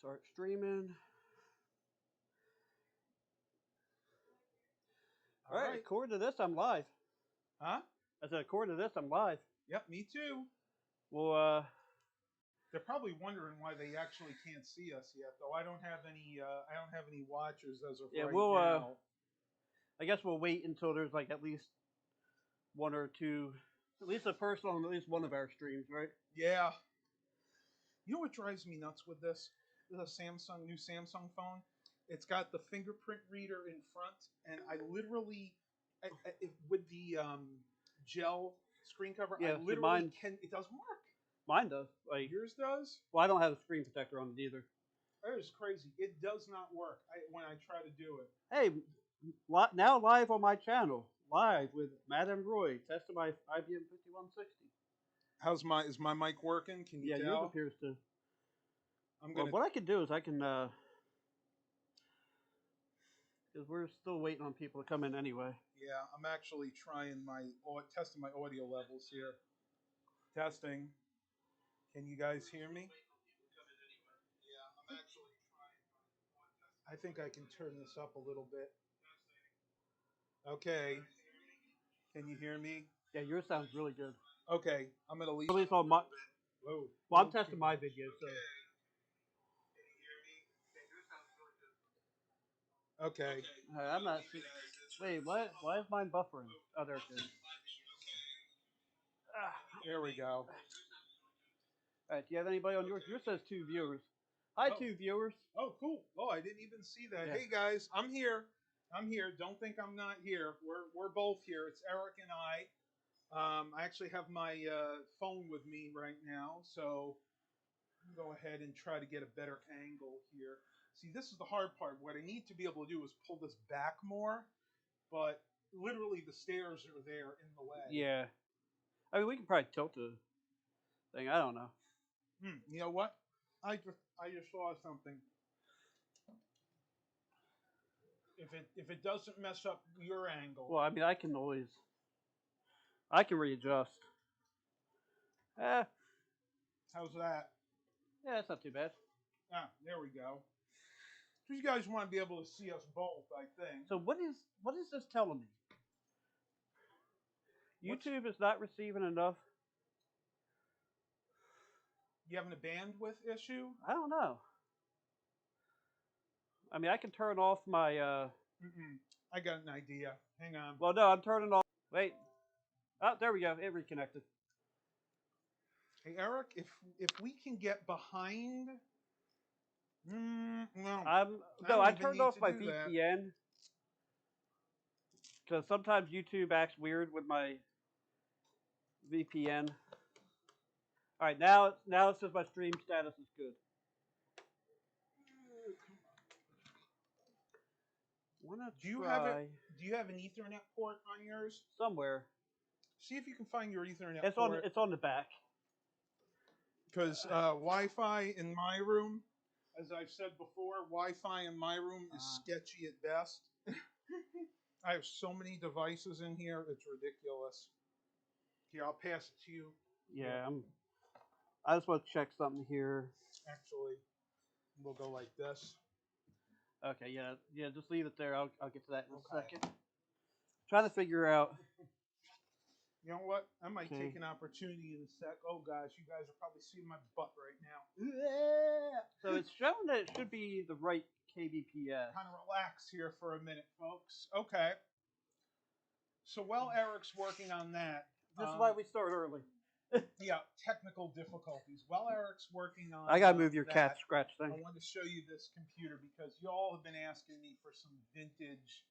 Start streaming. All right. According to this, I'm live. Huh? I said, according to this, I'm live. Yep, me too. Well, they're probably wondering why they actually can't see us yet, though. I don't have any watchers as of right now. I guess we'll wait until there's like at least one or two, at least a person on at least one of our streams, right? Yeah. You know what drives me nuts with this? This is a new Samsung phone. It's got the fingerprint reader in front, and I literally, with the gel screen cover, yeah, I literally can. It doesn't work. Mine does. Like yours does. Well, I don't have a screen protector on it either. That is crazy. It does not work when I try to do it. Hey, now live on my channel, live with MatMRoy Testing my IBM 5160. Is my mic working? Can you tell? Yeah, yours appears to. What I can do is I can, because we're still waiting on people to come in anyway. Yeah, I'm actually testing my audio levels here. Testing. Can you guys hear me? Yeah, I'm actually trying. I think I can turn this up a little bit. Okay. Can you hear me? Yeah, yours sounds really good. Okay, I'm gonna leave. At least on my. Whoa. Well, I'm testing my video, so. Okay. I'm not. Wait, what? Why is mine buffering? Oh, there it is. There we go. All right. Do you have anybody on yours? Yours says 2 viewers. Hi, 2 viewers. Oh, cool. Oh, I didn't even see that. Yeah. Hey guys, I'm here. I'm here. Don't think I'm not here. We're both here. It's Eric and I. I actually have my phone with me right now, so I'm gonna go ahead and try to get a better angle here. See, this is the hard part. What I need to be able to do is pull this back more, but literally the stairs are there in the way. Yeah. I mean, we can probably tilt the thing. I don't know. You know what? I just saw something. If it doesn't mess up your angle. Well, I mean, I can readjust. How's that? Yeah, it's not too bad. Ah, there we go. So you guys want to be able to see us both, I think. So what is this telling me? YouTube is not receiving enough. You having a bandwidth issue? I don't know. I mean, I can turn off my. I got an idea. Hang on. Well, no, I'm turning off. Wait. Oh, there we go. It reconnected. Hey, Eric, if we can get behind. No. I turned off my VPN because sometimes YouTube acts weird with my VPN. All right, now it says my stream status is good. Do you have an Ethernet port on yours? Somewhere. See if you can find your Ethernet port. It's on the back. Because Wi-Fi in my room, as I've said before, Wi-Fi in my room is sketchy at best. I have so many devices in here, it's ridiculous. Here, I'll pass it to you. Yeah, I just want to check something here. Actually, we'll go like this. Okay, yeah, just leave it there. I'll get to that in a second. Trying to figure out. You know what? I might take an opportunity in a sec. Oh gosh, you guys are probably seeing my butt right now. So it's showing that it should be the right kbps. Kind of relax here for a minute, folks. Okay. So while Eric's working on that, this is why we start early. Yeah, technical difficulties. While Eric's working on I gotta move your cat scratch thing. I wanted to show you this computer because you all have been asking me for some vintage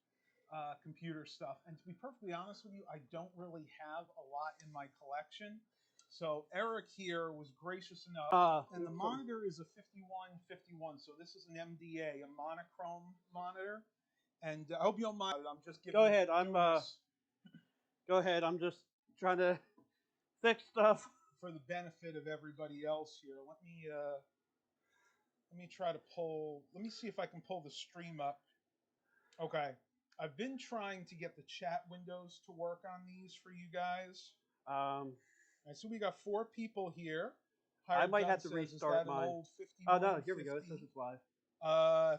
computer stuff. And to be perfectly honest with you, I don't really have a lot in my collection. So Eric here was gracious enough. And the monitor is a 5151. So this is an MDA, a monochrome monitor. And I hope you don't mind. I'm just giving. Go ahead. Go ahead. I'm just trying to fix stuff for the benefit of everybody else here. Let me try to pull. Let me see if I can pull the stream up. Okay, I've been trying to get the chat windows to work on these for you guys. So we got 4 people here. I Hired might Gun have to says, is restart that an mine. old Oh no, here we go. It says 5150? it's live.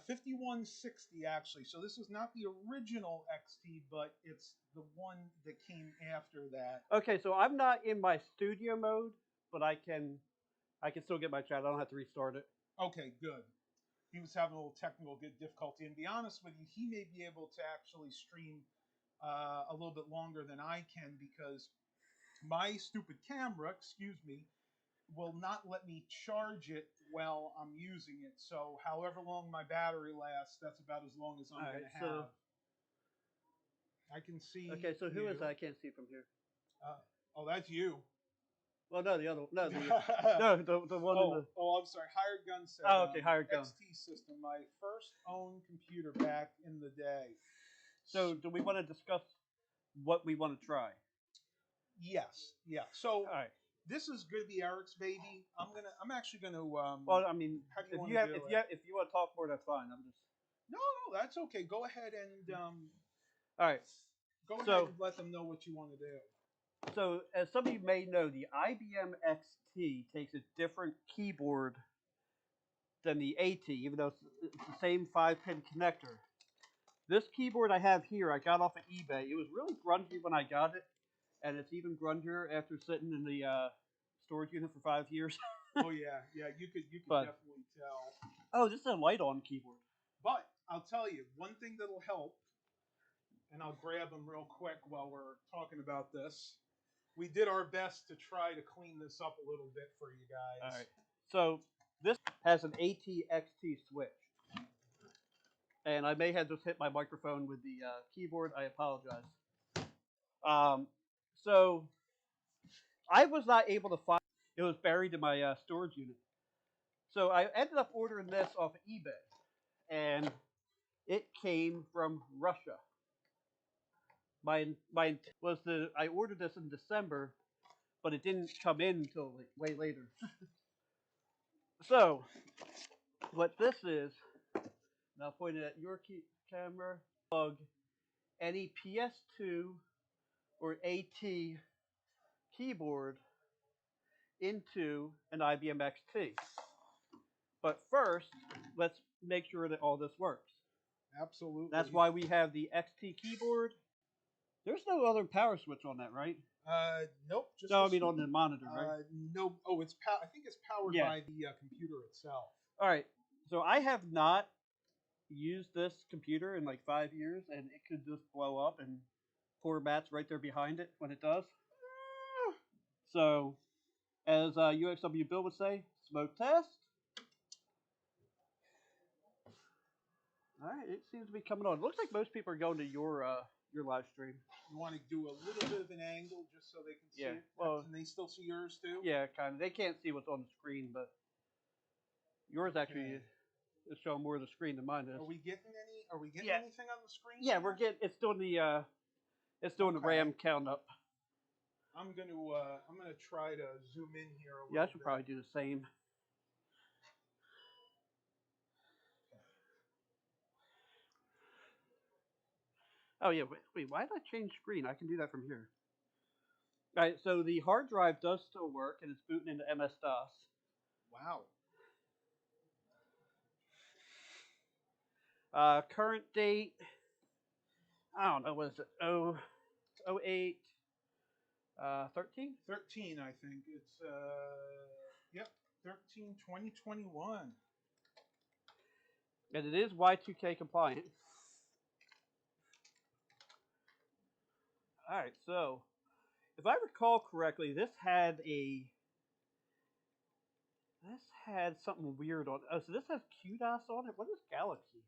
5160 actually. So this is not the original XT, but it's the one that came after that. Okay, so I'm not in my studio mode, but I can still get my chat. I don't have to restart it. Okay, good. He was having a little technical difficulty, and to be honest with you, he may be able to actually stream a little bit longer than I can because my stupid camera, excuse me, will not let me charge it while I'm using it. So however long my battery lasts, that's about as long as I'm going to have. I can see. Okay, so who you. is that? I can't see from here. Oh, that's you. Well, no, the other, no, the one in the. Oh, I'm sorry. Hired Gun said. Oh, okay, Hired Gun. XT system, my first owned computer back in the day. So, do we want to discuss what we want to try? Yes, yeah. So, all right. This is going to be Eric's baby. I'm actually going to. Well, I mean, how do you if want you to have, do if it? if you want to talk more, that's fine. I'm just. No, that's okay. Go ahead and. All right. Go ahead and let them know what you want to do. So, as some of you may know, the IBM XT takes a different keyboard than the AT, even though it's the same 5-pin connector. This keyboard I have here, I got off of eBay. It was really grungy when I got it, and it's even grungier after sitting in the storage unit for 5 years. Oh yeah, you could definitely tell. Oh, this is a light-on keyboard. But I'll tell you one thing that'll help, and I'll grab them real quick while we're talking about this. We did our best to try to clean this up a little bit for you guys. All right. So this has an AT-XT switch. And I may have just hit my microphone with the keyboard. I apologize. So I was not able to find it. It was buried in my storage unit. So I ended up ordering this off of eBay. And it came from Russia. My was I ordered this in December, but it didn't come in until way later. So what this is, now pointed at your camera, plug any PS2 or AT keyboard into an IBM XT. But first, let's make sure that all this works. Absolutely. That's why we have the XT keyboard. There's no other power switch on that, right? Nope. Just no, I mean on the monitor, right? No. Oh, it's I think it's powered by the computer itself. All right. So I have not used this computer in like 5 years, and it could just blow up, and poor Matt's right there behind it when it does. So, as UXW Bill would say, smoke test. All right, it seems to be coming on. It looks like most people are going to your live stream. You want to do a little bit of an angle just so they can see it? Well, can they still see yours too? Yeah, kind of. They can't see what's on the screen, but yours actually is showing more of the screen than mine is. Are we getting anything on the screen? Yeah, we're getting. It's doing the the RAM count up. I'm gonna try to zoom in here a little bit. Yeah, I should probably do the same. Oh yeah, wait, why did I change screen? I can do that from here. All right, so the hard drive does still work, and it's booting into MS-DOS. Wow. Current date, I don't know, what is it? 08, 13? 13, I think. It's, yep, 13, 2021. And it is Y2K compliant. All right, so if I recall correctly, this had something weird on it. Oh, so this has QDOS on it? What is Galaxy?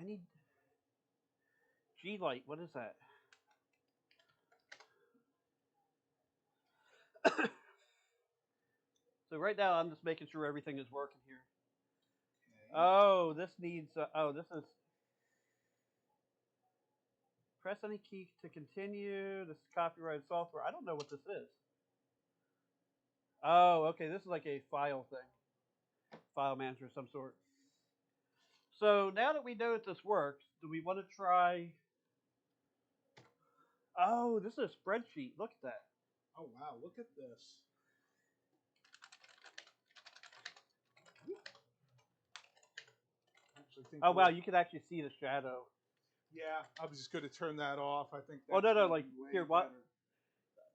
Any G-Lite, what is that? So right now I'm just making sure everything is working here. Okay. Oh, this needs, this is, press any key to continue. This is copyrighted software. I don't know what this is. Oh, okay, this is like a file thing. File manager of some sort. So now that we know that this works, do we want to try? Oh, this is a spreadsheet. Look at that. Oh wow, look at this. Actually, think Oh wow, you can actually see the shadow. yeah, I was just going to turn that off. I think Oh that's no, gonna like be way here, what? better.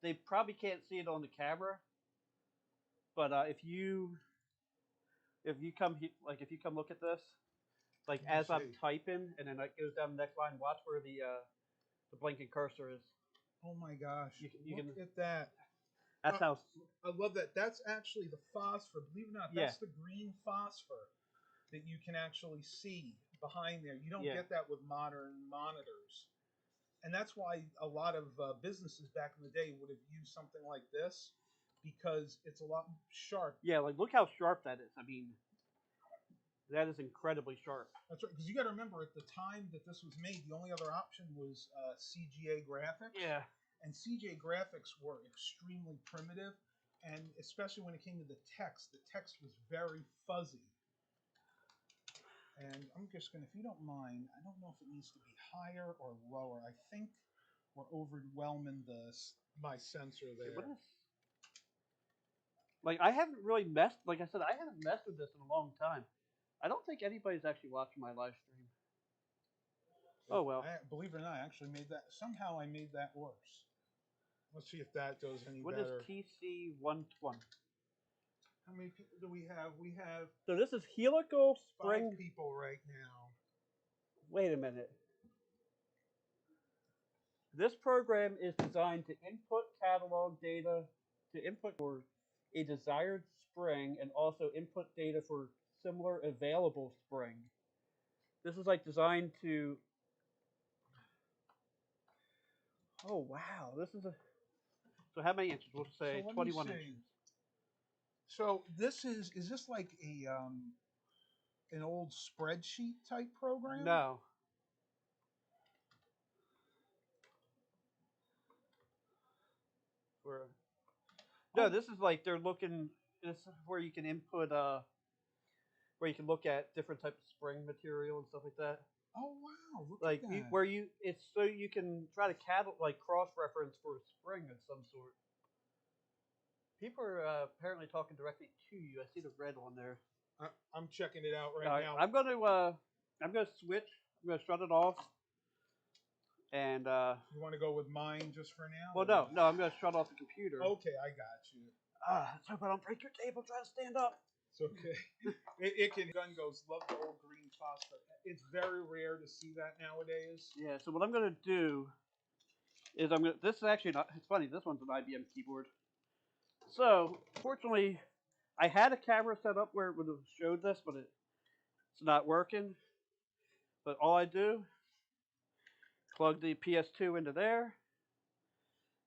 They probably can't see it on the camera, but if you come like if you come look at this, like Let me as I'm see. typing, and then it goes down the next line. Watch where the blinking cursor is. Oh my gosh! You Look can. at that. That's how. I love that. That's actually the phosphor. Believe it or not, Yeah. that's the green phosphor that you can actually see behind there. You don't Yeah. get that with modern monitors. And that's why a lot of businesses back in the day would have used something like this because it's a lot sharp. Yeah, like look how sharp that is. I mean, that is incredibly sharp. That's right. Because you got to remember, at the time that this was made, the only other option was CGA graphics. Yeah. And CGA graphics were extremely primitive, and especially when it came to the text was very fuzzy. And I'm just going to, if you don't mind, I don't know if it needs to be higher or lower. I think we're overwhelming my sensor there. What is? Like I haven't really messed. Like I said, I haven't messed with this in a long time. I don't think anybody's actually watching my live stream. Oh well. Believe it or not, I actually made that. Somehow I made that worse. Let's see if that does any What better. is TC120? How many people do we have? We have So this is helical 5 spring. people right now. Wait a minute. This program is designed to input catalog data to input for a desired spring and also input data for similar available spring. This is like designed to. Oh wow, this is a. So how many inches? We'll say 21 inches. So this is this like a an old spreadsheet type program? No. No, this is like they're looking. This is where you can input where you can look at different types of spring material and stuff like that. Oh wow! Look Like at that. where it's so you can try to like cross reference for a spring of some sort. People are apparently talking directly to you. I see the red on there. I'm checking it out right now. I'm gonna switch. I'm gonna shut it off. And you want to go with mine just for now? well, no, I'm gonna shut off the computer. Okay, I got you. Let's hope I don't break your table trying to stand up. It's okay. it can. Gun goes. Love the old green phosphor. It's very rare to see that nowadays. Yeah. So what I'm gonna do is I'm gonna. This is actually not. It's funny. This one's an IBM keyboard. So fortunately, I had a camera set up where it would have showed this, but it's not working. But all I do, plug the PS2 into there,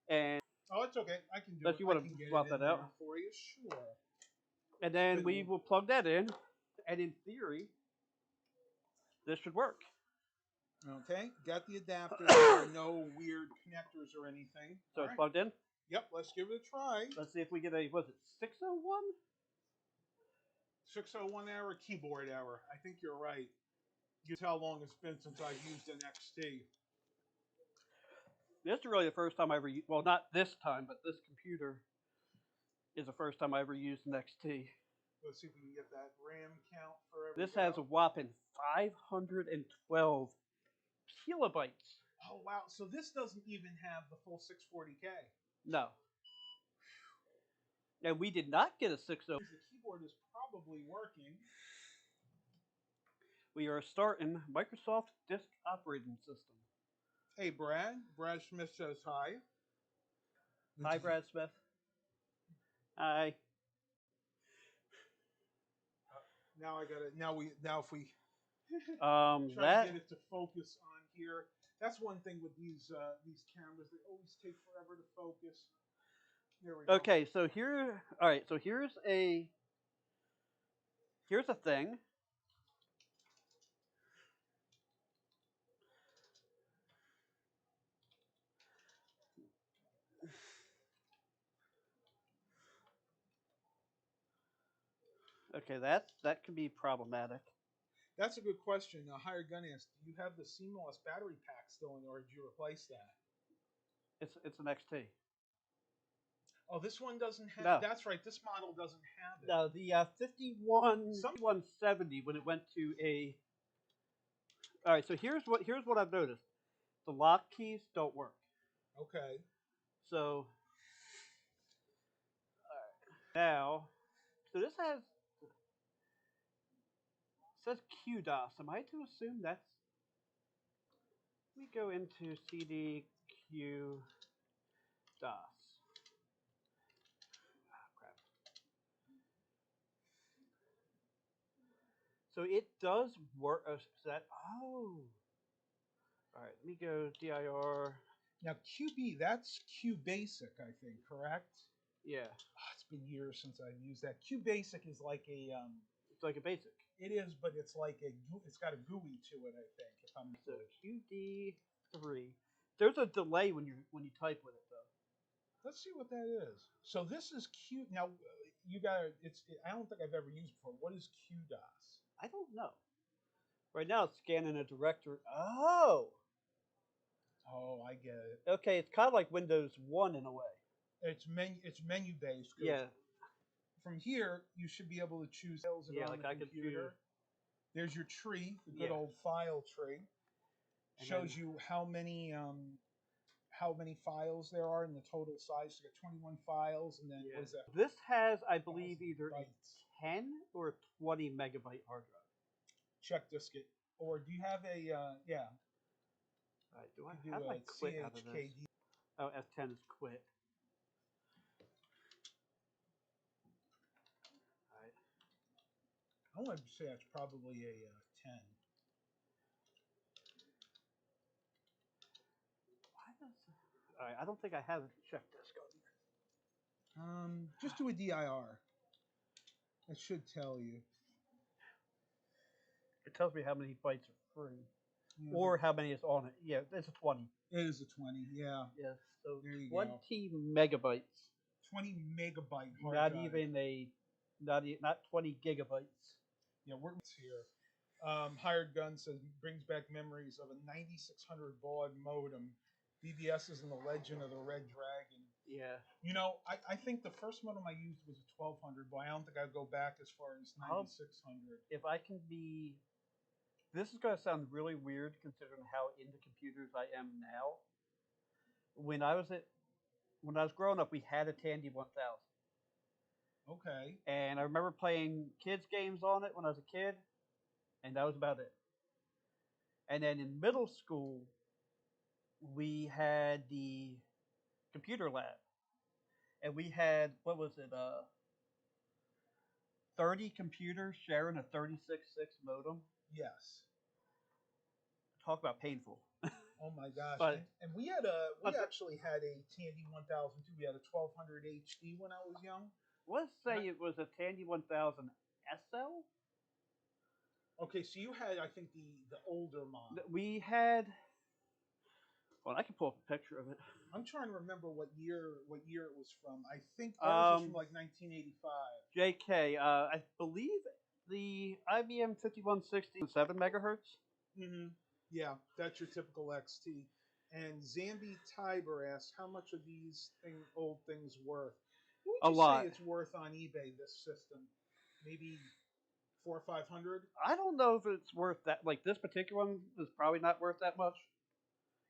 and Oh, it's okay. I can do unless it. you want I can to get swap it in that out, there for you, sure. and then we will plug that in, and in theory, this should work. Okay, got the adapter. There are no weird connectors or anything. So it's plugged in. Yep, let's give it a try. Let's see if we get a, was it 601? 601 error, keyboard error. I think you're right. Guess how long it's been since I've used an XT. This is really the first time I ever, well, not this time, but this computer is the first time I ever used an XT. Let's see if we can get that RAM count for everything. This has a whopping 512 kilobytes. Oh, wow. So this doesn't even have the full 640K. No. And we did not get a 6.0. The keyboard is probably working. We are starting Microsoft Disk Operating System. Hey, Brad. Brad Smith says hi. Hi, Brad Smith. Hi. Now I gotta. Now if we Try to get it to focus on here. That's one thing with these cameras; they always take forever to focus. There we go. Okay, so all right. So here's a thing. Okay, that can be problematic. That's a good question. Hired Gun asked, "Do you have the CMOS battery pack still in, or did you replace that?" It's an XT. Oh, this one doesn't have. No, That's right. This model doesn't have it. no. The 5170 when it went to a. All right, so here's what I've noticed. The lock keys don't work. Okay. So now, so this says QDOS. Am I to assume that's? Let me go into CD QDOS. Ah, crap. So it does work. That oh. All right, let me go dir. Now QB, that's Q Basic, I think, correct? Yeah, It's been years since I've used that. Q Basic is like a. it's like a basic. It is, but it's like a. It's got a GUI to it, I think. If I'm So correct. QD3. There's a delay when you type with it though. Let's see what that is. So this is Q. Now you got it's. I don't think I've ever used before. What is QDOS? I don't know. Right now it's scanning a directory. Oh, Oh, I get it. okay. It's kind of like Windows 1 in a way. It's menu. It's menu based. Yeah, From here, you should be able to choose files that yeah. are on Like the I could computer. choose. There's your tree, the good Yeah, old file tree. and Shows then you how many files there are in the total size. So you got 21 files, and then yeah. what is that? This has, I believe, 1,000 either a bytes. 10 or a 20 megabyte hard drive. Check disk it. Or do you have a yeah? All right. Do I? You could How do do I a quit out of this? CHKD. Oh, F10 is quit. All right. I want to say that's probably a 10. Why does? All right. I don't think I have a check disk on here. Just do a DIR. It should tell you. It tells me how many bytes are free, Yeah, or how many is on it. Yeah, it's a 20. it is a 20. Yeah. Yeah, so There you 20 megabytes. 20 megabyte hard Not drive. even a, not 20 gigabytes. Yeah, we're here. Hired Gun says brings back memories of a 9600 baud modem. BBS is in the Legend of the Red Dragon. Yeah. You know, I think the first modem I used was a 1200, but I don't think I'd go back as far as 9600. If I can be, this is going to sound really weird considering how into computers I am now. When I was growing up, we had a Tandy 1000, Okay. and I remember playing kids games on it when I was a kid, and that was about it. And then in middle school, we had the computer lab, and we had what was it? 30 computers sharing a 36.6 modem. Yes. Talk about painful. Oh my gosh. But And we actually had a Tandy 1000 too. We had a 1200 HD when I was young. let's say it was a Tandy 1000 SL. Okay, so you had, I think, the older model. We had. Well, I can pull up a picture of it. I'm trying to remember what year it was from. I think ours was from like 1985. JK, I believe the IBM 5160 7 megahertz. Mm-hmm. Yeah, that's your typical XT. And Zambi Tiber asks, how much are these old things worth? What A would you lot. say it's worth on eBay, this system? Maybe 400 or 500? I don't know if it's worth that. Like this particular one is probably not worth that much.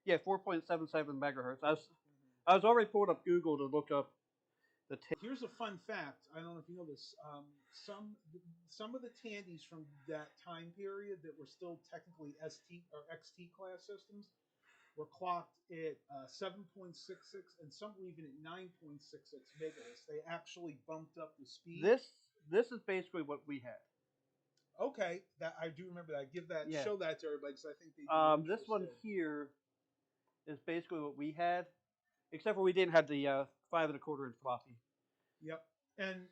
Yeah, 4.77 megahertz. I was already pulling up Google to look up the. Here's a fun fact. I don't know if you know this. Some of the Tandys from that time period that were still technically ST or XT class systems were clocked at 7.66, and some were even at 9.66 megahertz. They actually bumped up the speed. This is basically what we had. Okay, that I do remember that. Yeah. Show that to everybody because I think they. This one here is basically what we had, except for we didn't have the 5 1/4 inch floppy. Yep, and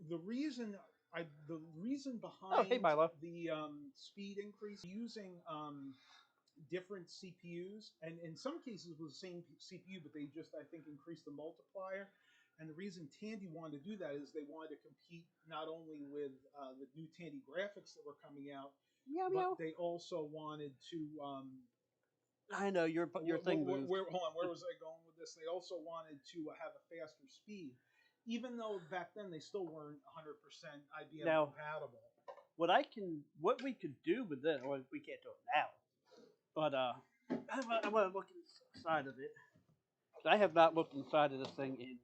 the reason Oh, hey, behind Milo. the speed increase using different CPUs, and in some cases it was the same CPU, but they just, I think, increased the multiplier. And the reason Tandy wanted to do that is they wanted to compete not only with the new Tandy graphics that were coming out, Meow but meow. they also wanted to. I know your thing moved. Hold on, where was I going with this? They also wanted to have a faster speed, even though back then they still weren't 100% IBM Now, compatible. what we could do with this, well, we can't do it now, but I'm gonna look inside of it. I have not looked inside of this thing in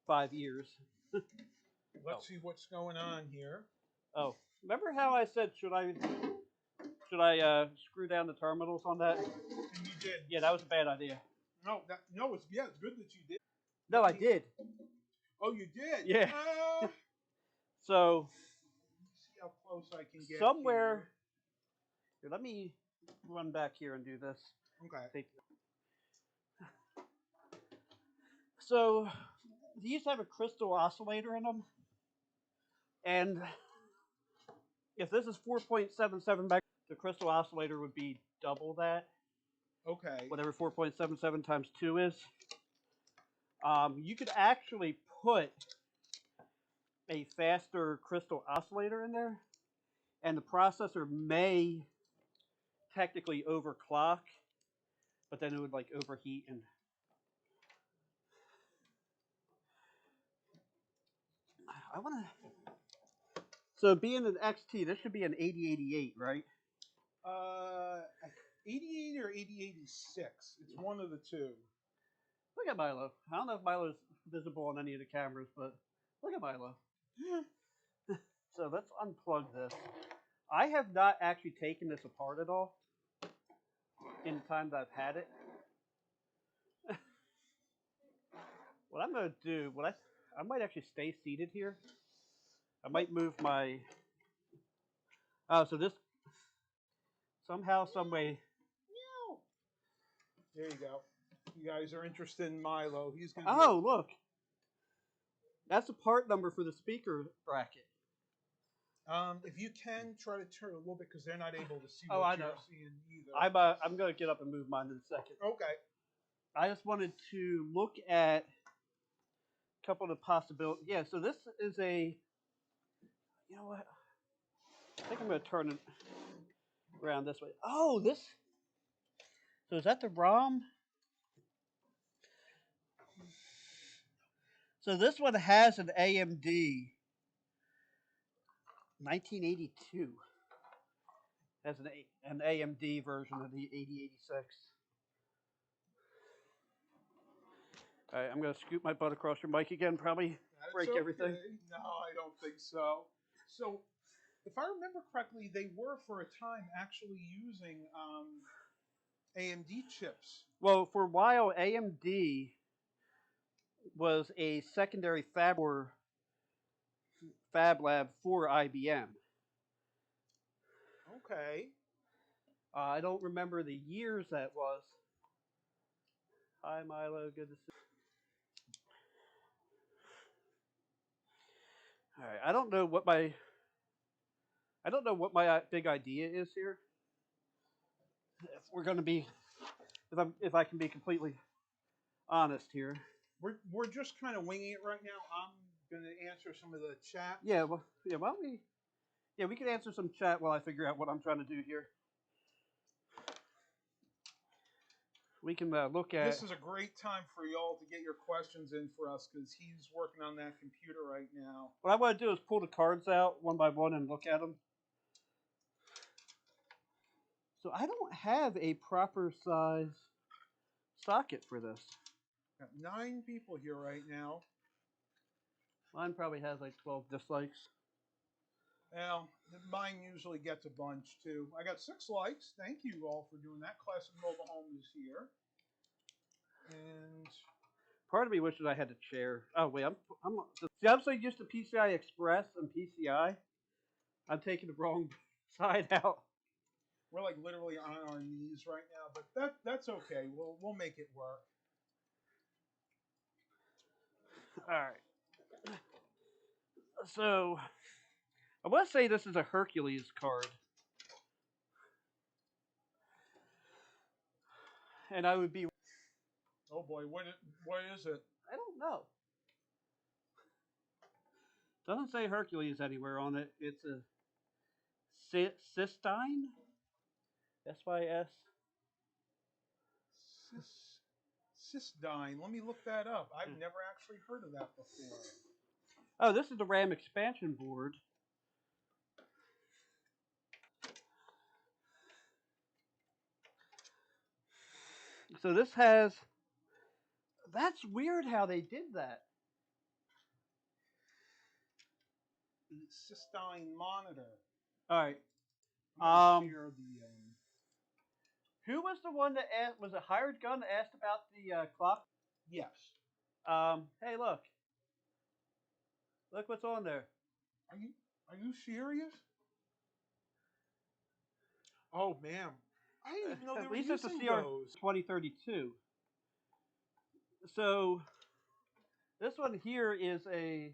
5 years. Let's see what's going on here. Oh, remember how I said should I screw down the terminals on that? And you did. Yeah, that was a bad idea. No, it's good that you did. No, I did. Oh, you did. Yeah. So see how close I can get. somewhere. Here, let me run back here and do this. Okay. So these have a crystal oscillator in them, and if this is 4.77 back, the crystal oscillator would be double that. Okay. Whatever 4.77 times 2 is. You could actually put a faster crystal oscillator in there, and the processor may technically overclock, but then it would like overheat and. I want to. So being an XT, this should be an 8088, right? 88 or 8086. It's one of the two. Look at Milo. I don't know if Milo's visible on any of the cameras, but look at Milo. So let's unplug this. I have not actually taken this apart at all in the time that I've had it. What I'm going to do, I might actually stay seated here. I might move my. Oh, so this somehow, some way. There you go. You guys are interested in Milo. He's going to. Oh, look. That's a part number for the speaker bracket. If you can, try to turn a little bit because they're not able to see what you're seeing either. I'm going to get up and move mine in a second. Okay. I just wanted to look at a couple of the possibilities. Yeah, so this is a. You know what? I think I'm going to turn it around this way. Oh, this. So is that the ROM? So this one has an AMD 1982. Has an AMD version of the 8086. All right, I'm going to scoot my butt across your mic again, probably break everything. No, I don't think so. So, if I remember correctly, they were for a time actually using AMD chips. Well, for a while, AMD was a secondary fab lab for IBM. Okay. I don't remember the years that was. Hi, Milo. Good to see you. All right. I don't know what my big idea is here. If we're going to be, if I can be completely honest here. We're just kind of winging it right now. I'm going to answer some of the chat. Yeah. Well, yeah. Why don't we? Yeah, we can answer some chat while I figure out what I'm trying to do here. We can look at. This is a great time for y'all to get your questions in for us because he's working on that computer right now. What I want to do is pull the cards out one by one and look at them. So I don't have a proper size socket for this. Got 9 people here right now. Mine probably has like 12 dislikes. Well, mine usually gets a bunch too. I got 6 likes. Thank you all for doing that. Classic Mobile Home is here. And part of me wishes I had a chair. Oh wait, I'm so used to PCI Express and PCI. I'm taking the wrong side out. We're like literally on our knees right now, but that's okay. We'll make it work. All right. So I want to say this is a Hercules card. And I would be. Oh boy, what is it? I don't know. Doesn't say Hercules anywhere on it. It's a Cystine? SYS? Cystine. Let me look that up. I've never actually heard of that before. Oh, this is the RAM expansion board. So this has... That's weird how they did that. Cystine monitor. All right. Share the. Who was the one that asked? Was it Hired Gun that asked about the clock? Yes. Hey, look. Look what's on there. Are you serious? Oh man, I didn't even know they At were least it's a using CR those. 2032. So this one here is a.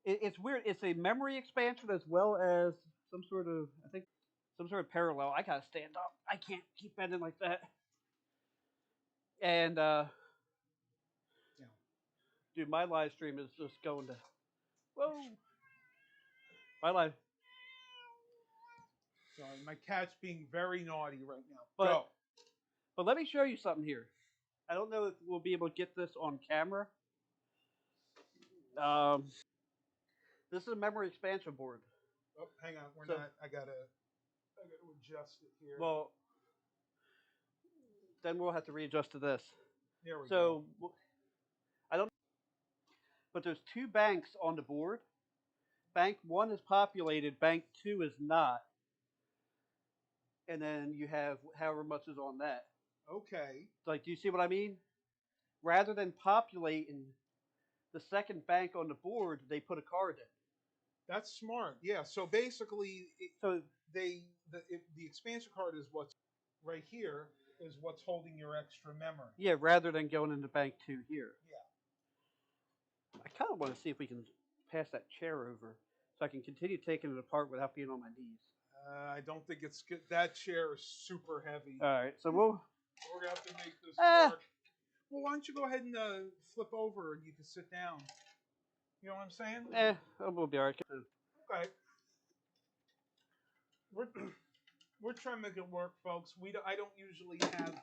It's weird. It's a memory expansion as well as some sort of, I think, some sort of parallel. I gotta stand up. I can't keep bending like that. And Yeah. dude, my live stream is just going to. Whoa. My live. Sorry, my cat's being very naughty right now. But let me show you something here. I don't know if we'll be able to get this on camera. This is a memory expansion board. Oh, hang on. We're not. I gotta adjust it here. Well, then we'll have to readjust to this. There we go. So I don't. But there's two banks on the board. Bank 1 is populated. Bank 2 is not. And then you have however much is on that. Okay. Like, do you see what I mean? Rather than populating the second bank on the board, they put a card in. That's smart. Yeah. So basically, the expansion card is what's right here is what's holding your extra memory. Yeah, rather than going into bank 2 here. Yeah. I kind of want to see if we can pass that chair over so I can continue taking it apart without being on my knees. I don't think it's good. That chair is super heavy. All right, so we're gonna have to make this work. Well, why don't you go ahead and flip over and you can sit down. You know what I'm saying? We'll be all right. Okay. We're trying to make it work, folks. I don't usually have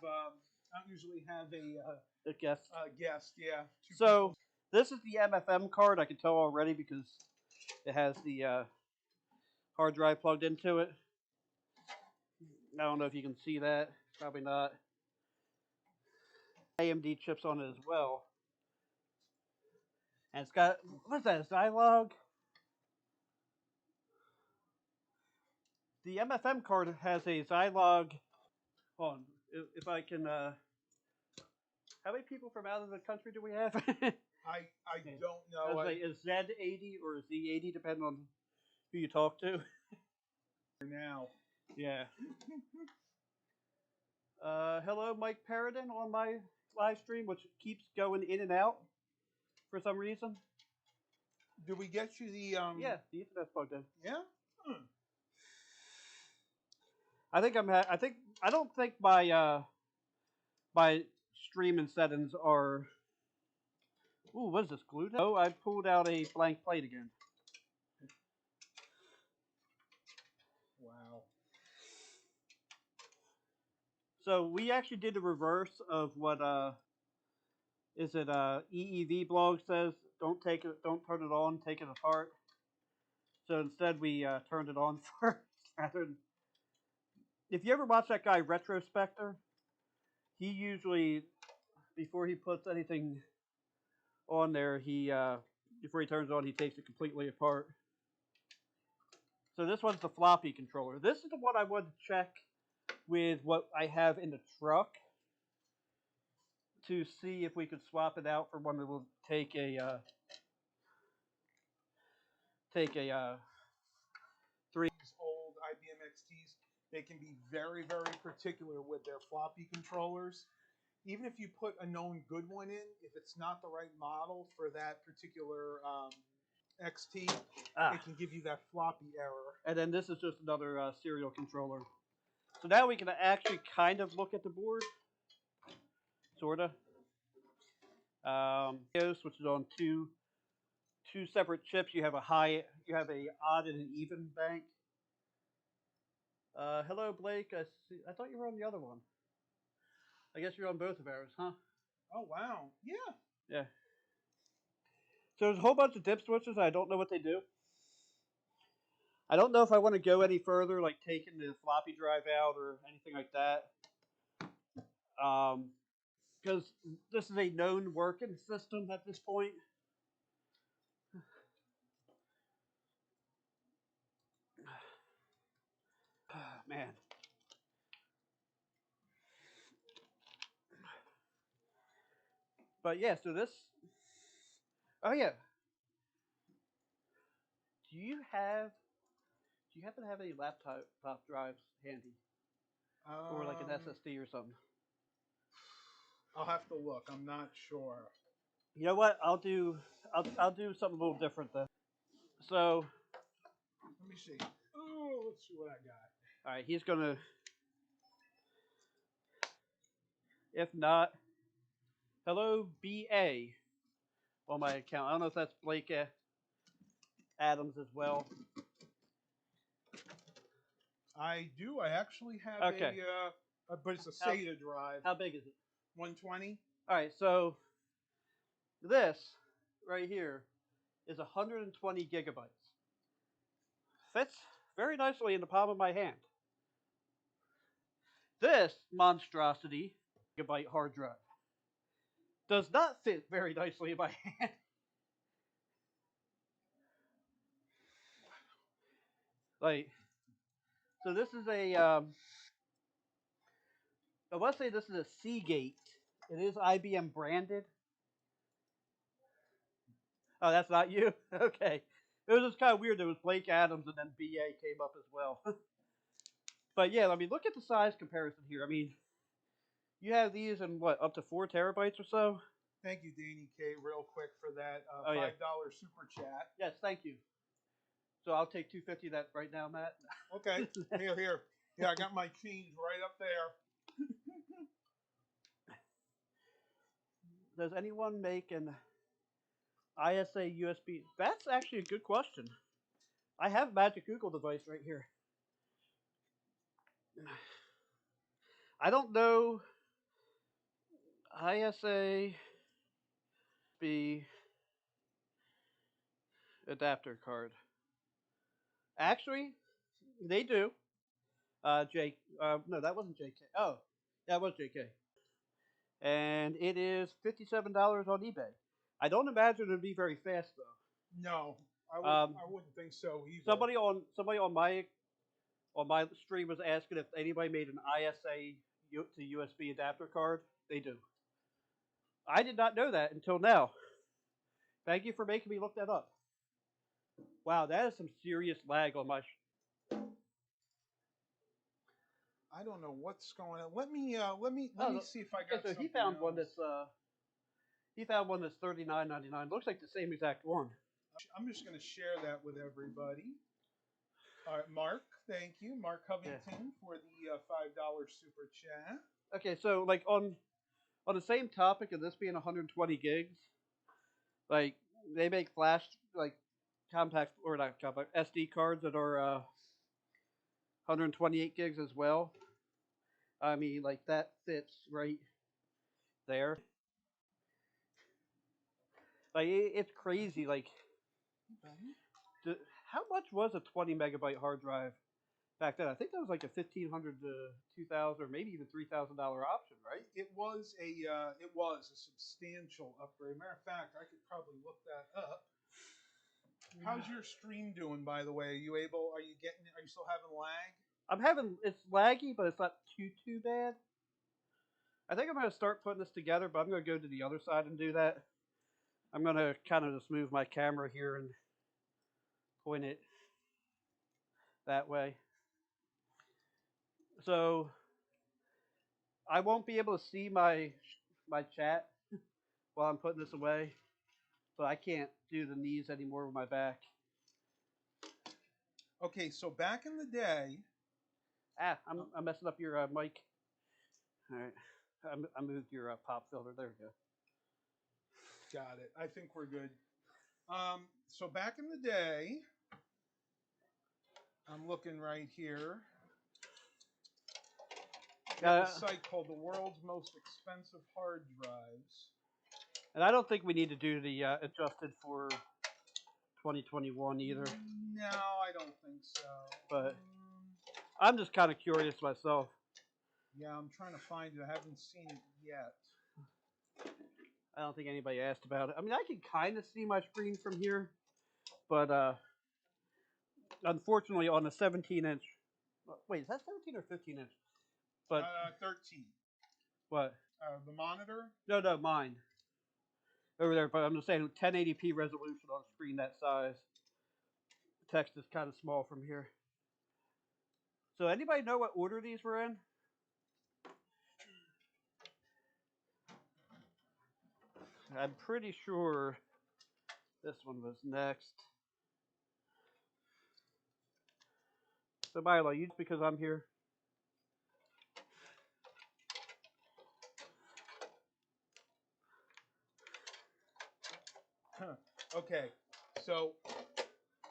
a guest. Guest, yeah. So this is the MFM card. I can tell already because it has the hard drive plugged into it. I don't know if you can see that. Probably not. AMD chips on it as well. And it's got, what's that, Zilog? The MFM card has a Zilog. Hold on, if I can, how many people from out of the country do we have? I don't know. Like a Z80 or a Z80, depending on who you talk to. Now. Yeah. Hello, Mike Paradin on my live stream, which keeps going in and out for some reason. Did we get you the Yeah, the Ethernet's plugged in. Yeah. I think I don't think my streaming settings are. Ooh, what is this, glued? Oh, I pulled out a blank plate again. Wow. So we actually did the reverse of what is it EEV blog says. Don't turn it on, take it apart. So instead we turned it on first rather than. If you ever watch that guy Retrospector, he usually, before he puts anything on there, before he turns it on, he takes it completely apart. So this one's the floppy controller. This is the one I wanted to check with what I have in the truck to see if we could swap it out for one that will take a 3. These old IBM XTs, they can be very, very particular with their floppy controllers. Even if you put a known good one in, if it's not the right model for that particular XT, it can give you that floppy error. And then this is just another serial controller. So now we can actually kind of look at the board, sorta. Which is on two separate chips. You have a odd and an even bank. Hello, Blake. I thought you were on the other one. I guess you're on both of ours, huh? Oh wow. Yeah. Yeah. So there's a whole bunch of dip switches. I don't know what they do. I don't know if I want to go any further, like taking the floppy drive out or anything like that. Because this is a known working system at this point. Man. But yeah, so this. Oh yeah. Do you have? Do you happen to have any laptop drives handy, or like an Um, SSD or something? I'll have to look. I'm not sure. You know what? I'll do something a little different then. So, Let me see. Oh, let's see what I got. all right, he's gonna. If not, hello BA on my account. I don't know if that's Blake Adams as well. I do. I actually have Okay. but it's a How, SATA drive. how big is it? 120. All right, so this right here is 120 gigabytes. Fits very nicely in the palm of my hand. This monstrosity, gigabyte hard drive, does not fit very nicely in my hand. Like, so this is I want to say this is a Seagate. It is IBM branded. Oh, that's not you? Okay. It was just kind of weird. There was Blake Adams and then BA came up as well. But yeah, I mean, look at the size comparison here. I mean, you have these in what, up to 4 terabytes or so? Thank you, Danny K. Real quick for that Oh yeah. $5 super chat. Yes, thank you. So I'll take 250 that right now, Matt. Okay. Here. Yeah, I got my change right up there. Does anyone make an ISA USB? That's actually a good question. I have a Magic Google device right here. I don't know ISA be adapter card. Actually, they do. No, that wasn't JK. Oh, yeah, it was JK. And it is $57 on eBay. I don't imagine it'd be very fast though. No, Um, I wouldn't think so either. somebody on my stream was asking if anybody made an ISA to USB adapter card. They do. I did not know that until now. Thank you for making me look that up. Wow, that is some serious lag on my. I don't know what's going on. Let me see if I Okay, got so something he found else. one that's $39.99. Looks like the same exact one. I'm just going to share that with everybody. All right, Mark, thank you, Mark Covington, for the $5 super chat. Okay, so like on the same topic of this being 120 gigs, like they make flash like compact or not compact SD cards that are 128 gigs as well. I mean, like that fits right there. Like it's crazy. Like, how much was a 20 megabyte hard drive back then? I think that was like a 1,500 to 2,000 or maybe even $3,000 option, right? It was a substantial upgrade. Matter of fact, I could probably look that up. How's your stream doing, by the way? Are you still having lag? It's laggy, but it's not too bad. I think I'm going to start putting this together, but I'm going to go to the other side and do that. I'm going to kind of just move my camera here and point it that way. So I won't be able to see my chat while I'm putting this away, but I can't do the knees anymore with my back. Okay, so back in the day, I'm messing up your mic. All right, I moved your pop filter. There we go. got it. I think we're good. So back in the day, I'm looking right here. We have a site called the World's Most Expensive Hard Drives. And I don't think we need to do the adjusted for 2021 either. No, I don't think so. But I'm just kind of curious myself. Yeah, I'm trying to find it. I haven't seen it yet. I don't think anybody asked about it. I mean, I can kind of see my screen from here, but unfortunately on the 17-inch. Wait, is that 17 or 15-inch? But 13. What? The monitor? No, mine. Over there, but I'm just saying 1080p resolution on a screen that size. The text is kind of small from here. So anybody know what order these were in? I'm pretty sure this one was next. So Milo, you just because I'm here. Okay, so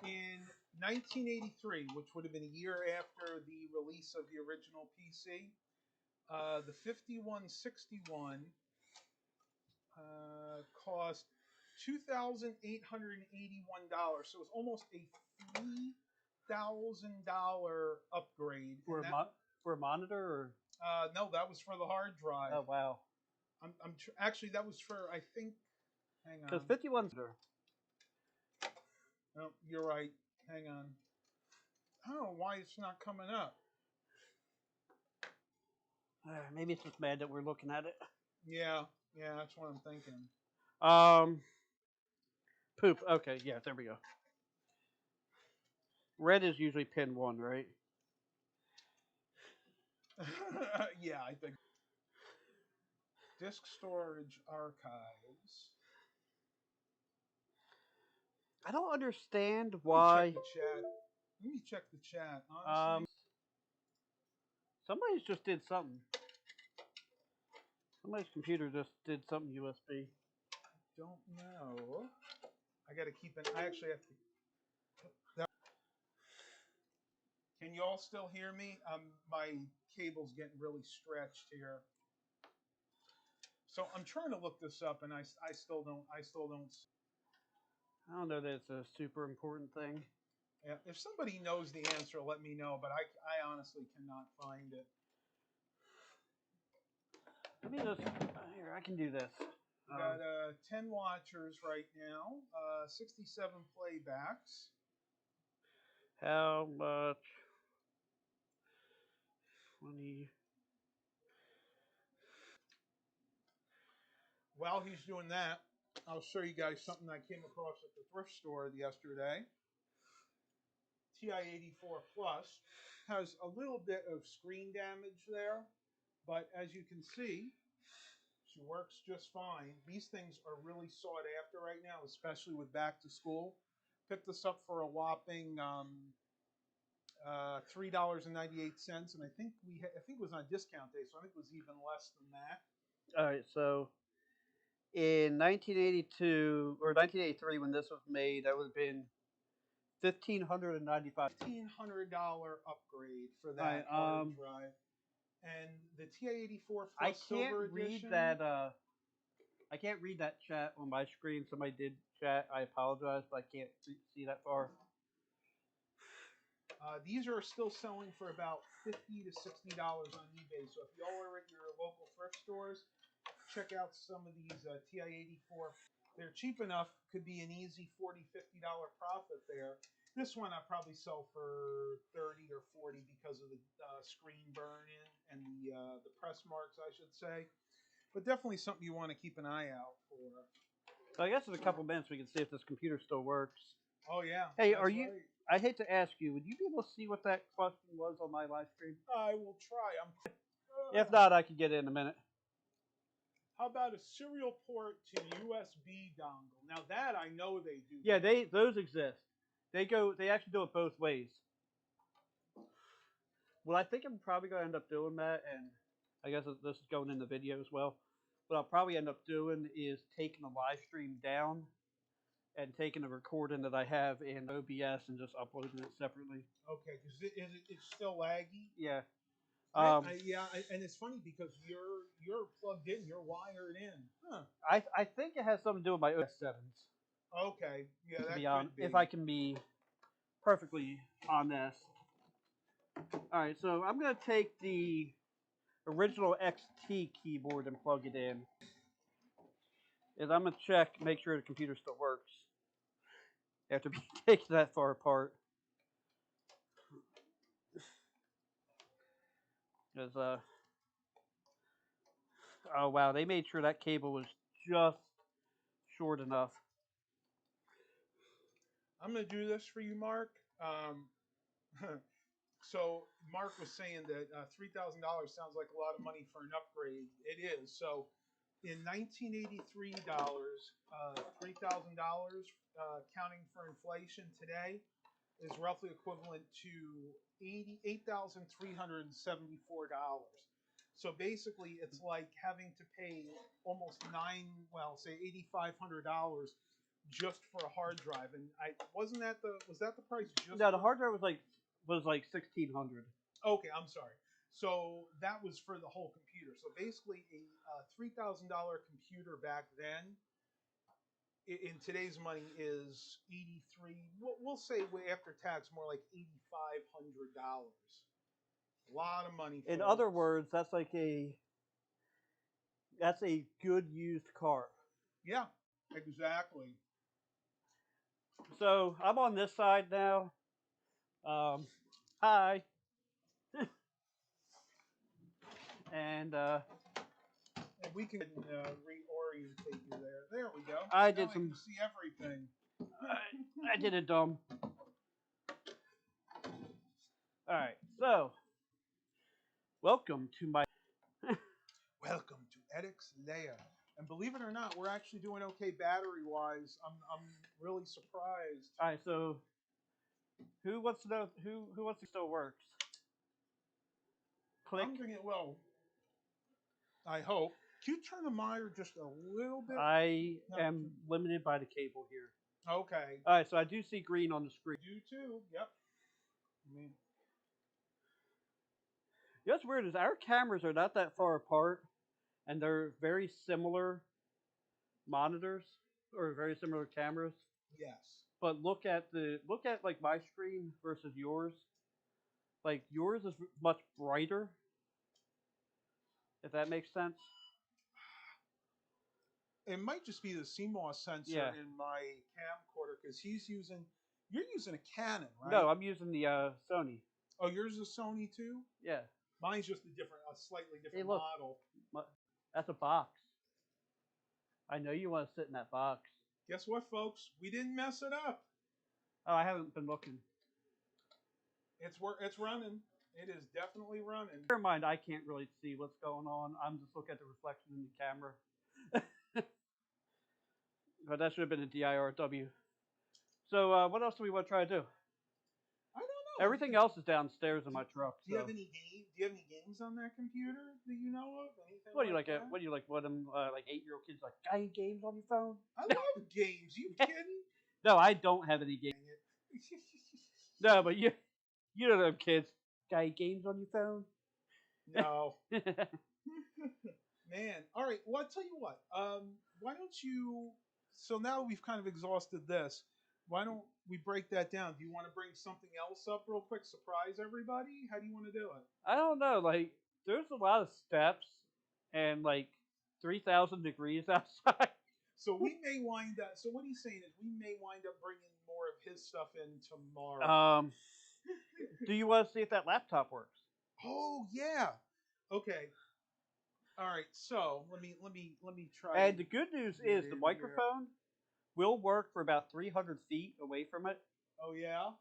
in 1983, which would have been a year after the release of the original PC, the 5161 cost $2,881. So it was almost a $3,000 upgrade. For a monitor, or? No, that was for the hard drive. Oh wow! Actually, that was for, I think. Hang on. Because 51's. No, you're right. Hang on. I don't know why it's not coming up. Maybe it's just mad that we're looking at it. Yeah, that's what I'm thinking. Poop. Okay, yeah, there we go. Red is usually pin 1, right? Yeah, I think. Disk storage archives. I don't understand why. Let me check the chat. Honestly. Somebody's just did something. Somebody's computer just did something USB. I don't know. I got to keep it. I actually have to. Can you all still hear me? My cable's getting really stretched here. So I'm trying to look this up, and I still don't. I don't know that it's a super important thing. Yeah, if somebody knows the answer, let me know. But I honestly cannot find it. Let me just here. I can do this. We got 10 watchers right now. 67 playbacks. How much? 20. While he's doing that, I'll show you guys something I came across at the thrift store yesterday. TI-84 Plus has a little bit of screen damage there, but as you can see, she works just fine. These things are really sought after right now, especially with back to school. Picked this up for a whopping $3.98, and I think it was on discount day, so I think it was even less than that. All right, so in 1982 or 1983, when this was made, that would have been $1,595. $1,500 upgrade for that hard drive. And the TI-84 Plus Silver Edition. I can't read that chat on my screen. Somebody did chat. I apologize, but I can't see that far. These are still selling for about $50 to $60 on eBay. So if you all are at your local thrift stores, check out some of these TI-84. They're cheap enough. Could be an easy $40, $50 profit there. This one I probably sell for 30 or 40 because of the screen burn-in and the press marks, I should say. But definitely something you want to keep an eye out for. So I guess in a couple minutes we can see if this computer still works. Oh yeah. Hey, are you? Right. I hate to ask you, would you be able to see what that question was on my live stream? I will try. If not, I can get it in a minute. How about a serial port to USB dongle? Now that I know they do. Yeah, those exist. They actually do it both ways. Well, I think I'm probably going to end up doing that, and I guess this is going in the video as well. What I'll probably end up doing is taking the live stream down and taking the recording that I have in OBS and just uploading it separately. Okay, because it's still laggy? Yeah. And it's funny because you're plugged in, you're wired in. Huh. I think it has something to do with my OS 7s. Okay, yeah, To that be honest, could be. if I can be perfectly honest. All right, so I'm gonna take the original XT keyboard and plug it in. And I'm gonna check, make sure the computer still works after being taken that far apart. Because oh wow, they made sure that cable was just short enough. I'm gonna do this for you, Mark. So Mark was saying that $3,000 sounds like a lot of money for an upgrade. It is. So in 1983 dollars, $3,000, counting for inflation today, is roughly equivalent to $88,374. So basically, it's like having to pay almost say $8,500 just for a hard drive. And was that the price? Just no, the hard drive was like 1,600. Okay, I'm sorry. So that was for the whole computer. So basically, a $3,000 computer back then, in today's money, is 83. We'll say after tax, more like $8,500. A lot of money. In other words, that's a good used car. Yeah, exactly. So I'm on this side now. Hi. And we can reorientate you there. There we go. I now did I some. can see everything. I did a dumb. All right, so welcome to my. Welcome to Edix Leia. And believe it or not, we're actually doing okay battery-wise. I'm really surprised. All right, so who wants to know who wants to still works? Click. I'm thinking, well, I hope. Can you turn the monitor just a little bit? I am limited by the cable here. Okay. All right, so I do see green on the screen. You too. Yep. You know what's weird is our cameras are not that far apart, and they're very similar monitors or very similar cameras. Yes. But look at like my screen versus yours. Like yours is much brighter. If that makes sense. It might just be the CMOS sensor in my camcorder because you're using a Canon, right? No, I'm using the Sony. Oh, yours is a Sony too? Yeah. Mine's just a slightly different model. That's a box. I know you want to sit in that box. Guess what, folks? We didn't mess it up. Oh, I haven't been looking. It's running. It is definitely running. Never mind, I can't really see what's going on. I'm just looking at the reflection in the camera. But that should have been a DIRW. So what else do we want to try to do? I don't know. Everything else is downstairs in my truck. Do you have any games on that computer that you know of? Anything What do you like that? What do you like? What them like 8-year-old kids like? Got any games on your phone? I love games. You kidding? No, I don't have any games. No, but you know them kids. Got any games on your phone? No. Man, all right. Well, I'll tell you what. Why don't you? So now we've kind of exhausted this. Why don't we break that down? Do you want to bring something else up real quick? Surprise everybody? How do you want to do it? I don't know. Like, there's a lot of steps and like 3,000 degrees outside. So we may wind up. So what he's saying is we may wind up bringing more of his stuff in tomorrow. Do you want to see if that laptop works? Oh yeah. Okay. All right. So let me try. And the good news is the microphone will work for about 300 feet away from it. Oh yeah.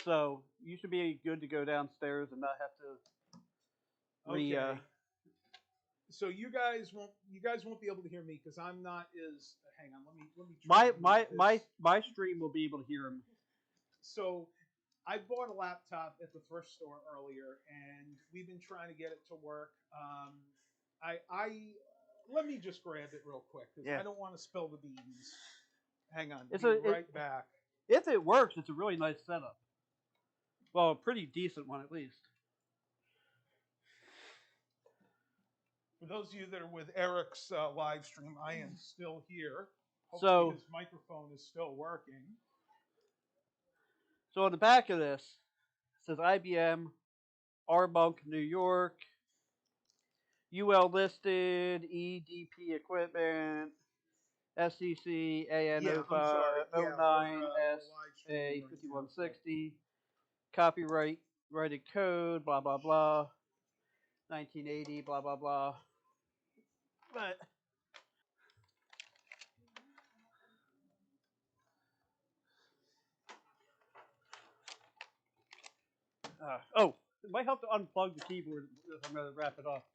So you should be good to go downstairs and not have to. Okay. So you guys won't be able to hear me because I'm not as. Hang on. Let me. My stream will be able to hear him. So I bought a laptop at the thrift store earlier, and we've been trying to get it to work. Let me just grab it real quick because I don't want to spill the beans. Hang on. Right back. If it works, it's a really nice setup. Well, a pretty decent one at least. For those of you that are with Eric's live stream, I am still here. Hopefully So his microphone is still working. on the back of this it says IBM, Monk, New York, UL listed, EDP equipment, SCC AN Yeah, I'm sorry. Yeah, 0509 we're live streaming right now, so. SA5160, copyright rated code, blah blah blah, 1980, blah blah blah. But oh, it might help to unplug the keyboard if I'm going to wrap it up.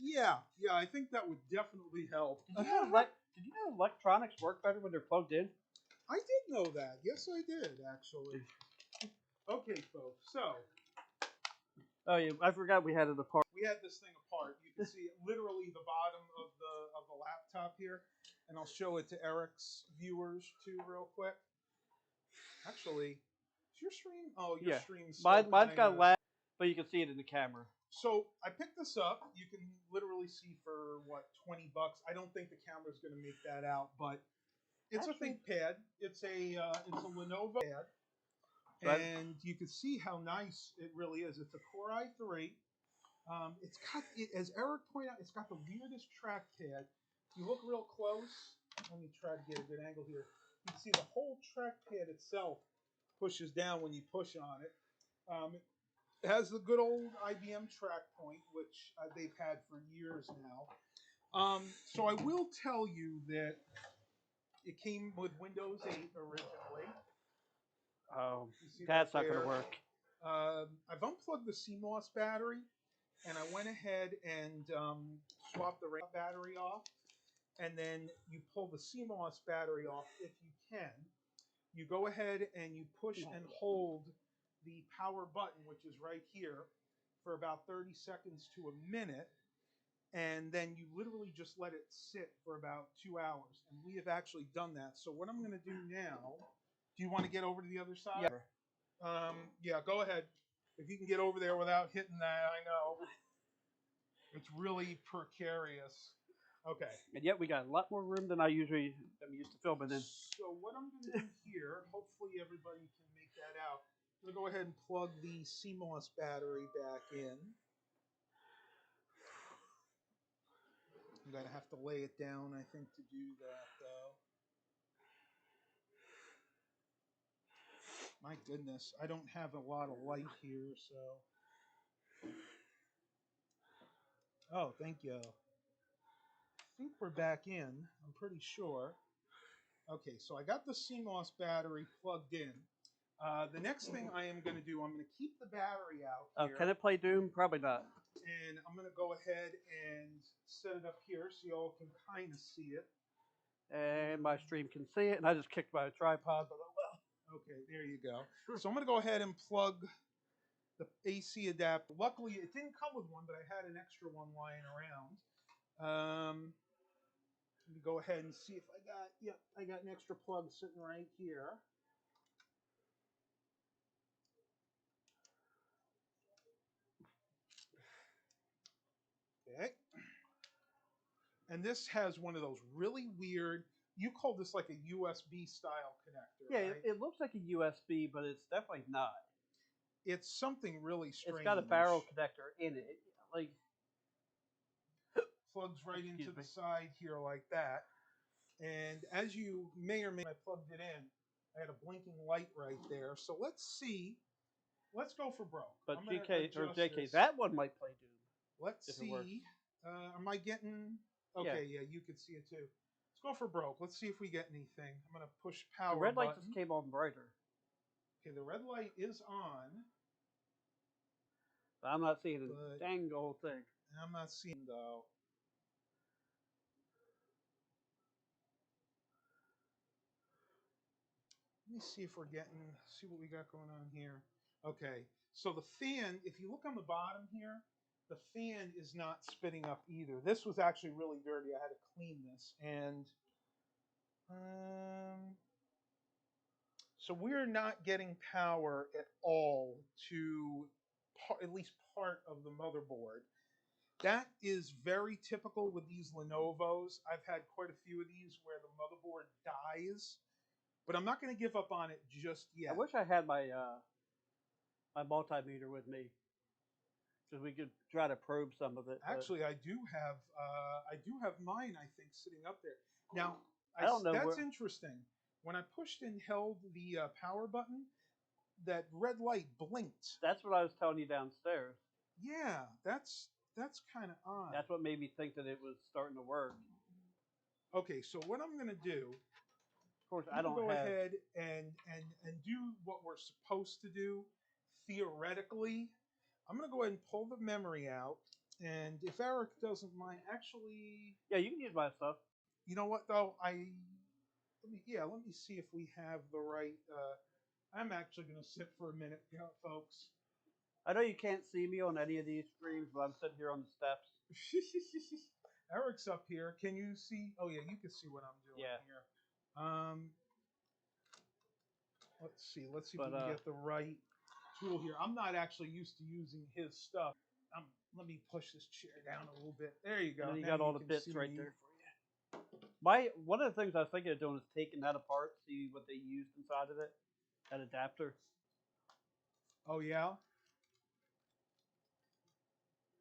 Yeah, I think that would definitely help. Did you know electronics work better when they're plugged in? I did know that. Yes, I did, actually. Okay, folks, so. Oh yeah, I forgot we had it apart. We had this thing apart. You can see literally the bottom of the laptop here. And I'll show it to Eric's viewers, too, real quick. Actually, is your stream? Oh, your stream's still mine's got lag, but you can see it in the camera. So I picked this up. You can literally see for what, $20. I don't think the camera's going to make that out, but it's a ThinkPad. It's a Lenovo pad, and you can see how nice it really is. It's a Core i3. It's got, as Eric pointed out, it's got the weirdest trackpad. If you look real close, let me try to get a good angle here. You can see the whole trackpad itself pushes down when you push on it. It has the good old IBM track point, which they've had for years now. So I will tell you that it came with Windows 8 originally. Oh, that's not going to work. I've unplugged the CMOS battery, and I went ahead and swapped the battery off. And then you pull the CMOS battery off if you can. You go ahead and you push and hold the power button, which is right here, for about 30 seconds to a minute. And then you literally just let it sit for about 2 hours. And we have actually done that. So what I'm going to do now, do you want to get over to the other side? Yeah, go ahead. If you can get over there without hitting that, I know. It's really precarious. Okay. And yet we got a lot more room than I'm used to filming in. So what I'm going to do here, hopefully everybody can make that out. I'm going to go ahead and plug the CMOS battery back in. I'm going to have to lay it down, I think, to do that, though. My goodness, I don't have a lot of light here, so. Oh, thank you. I think we're back in, I'm pretty sure. Okay, so I got the CMOS battery plugged in. The next thing I am going to do, I'm going to keep the battery out here. Can it play Doom? Probably not. And I'm going to go ahead and set it up here so y'all can kind of see it. And my stream can see it, and I just kicked my tripod, but oh well. Okay, there you go. So I'm going to go ahead and plug the AC adapter. Luckily, it didn't come with one, but I had an extra one lying around. Let me go ahead and see if I got an extra plug sitting right here. Okay. And this has one of those really weird, you call this like a USB style connector, yeah, right? it looks like a USB, but it's definitely not. It's something really strange. It's got a barrel connector in it. Like plugs right into the side here like that. And as you may or may not, I plugged it in. I had a blinking light right there. So let's see. Let's go for broke. But JK, that one might play Doom. Let's see. Am I getting? Okay, yeah, you can see it too. Let's go for broke. Let's see if we get anything. I'm gonna push power. The red light button. just came on brighter. Okay, the red light is on. But I'm not seeing a dang old thing. I'm not seeing though. Let me see if we're getting. See what we got going on here. Okay, so the fan. If you look on the bottom here, the fan is not spitting up either. This was actually really dirty. I had to clean this, and so we're not getting power at all to at least part of the motherboard. That is very typical with these Lenovo's. I've had quite a few of these where the motherboard dies, but I'm not going to give up on it just yet. I wish I had my my multimeter with me, so we could try to probe some of it. Actually, I do have mine. I think sitting up there now. I don't know. That's interesting. When I pushed and held the power button, that red light blinked. That's what I was telling you downstairs. Yeah, that's kind of odd. That's what made me think that it was starting to work. Okay, so what I'm going to do, of course, I don't go have... ahead and do what we're supposed to do. Theoretically, I'm going to go ahead and pull the memory out, and if Eric doesn't mind, actually, yeah, you can use my stuff. You know what though? Let me see if we have the right. I'm actually going to sit for a minute, folks. I know you can't see me on any of these streams, but I'm sitting here on the steps. Eric's up here. Can you see? Oh yeah, you can see what I'm doing here. Let's see. Let's see if we can get the right tool here. I'm not actually used to using his stuff. Let me push this chair down a little bit. There you go. And you got all the bits right there for you. One of the things I was thinking of doing is taking that apart, see what they used inside of it, that adapter. Oh yeah.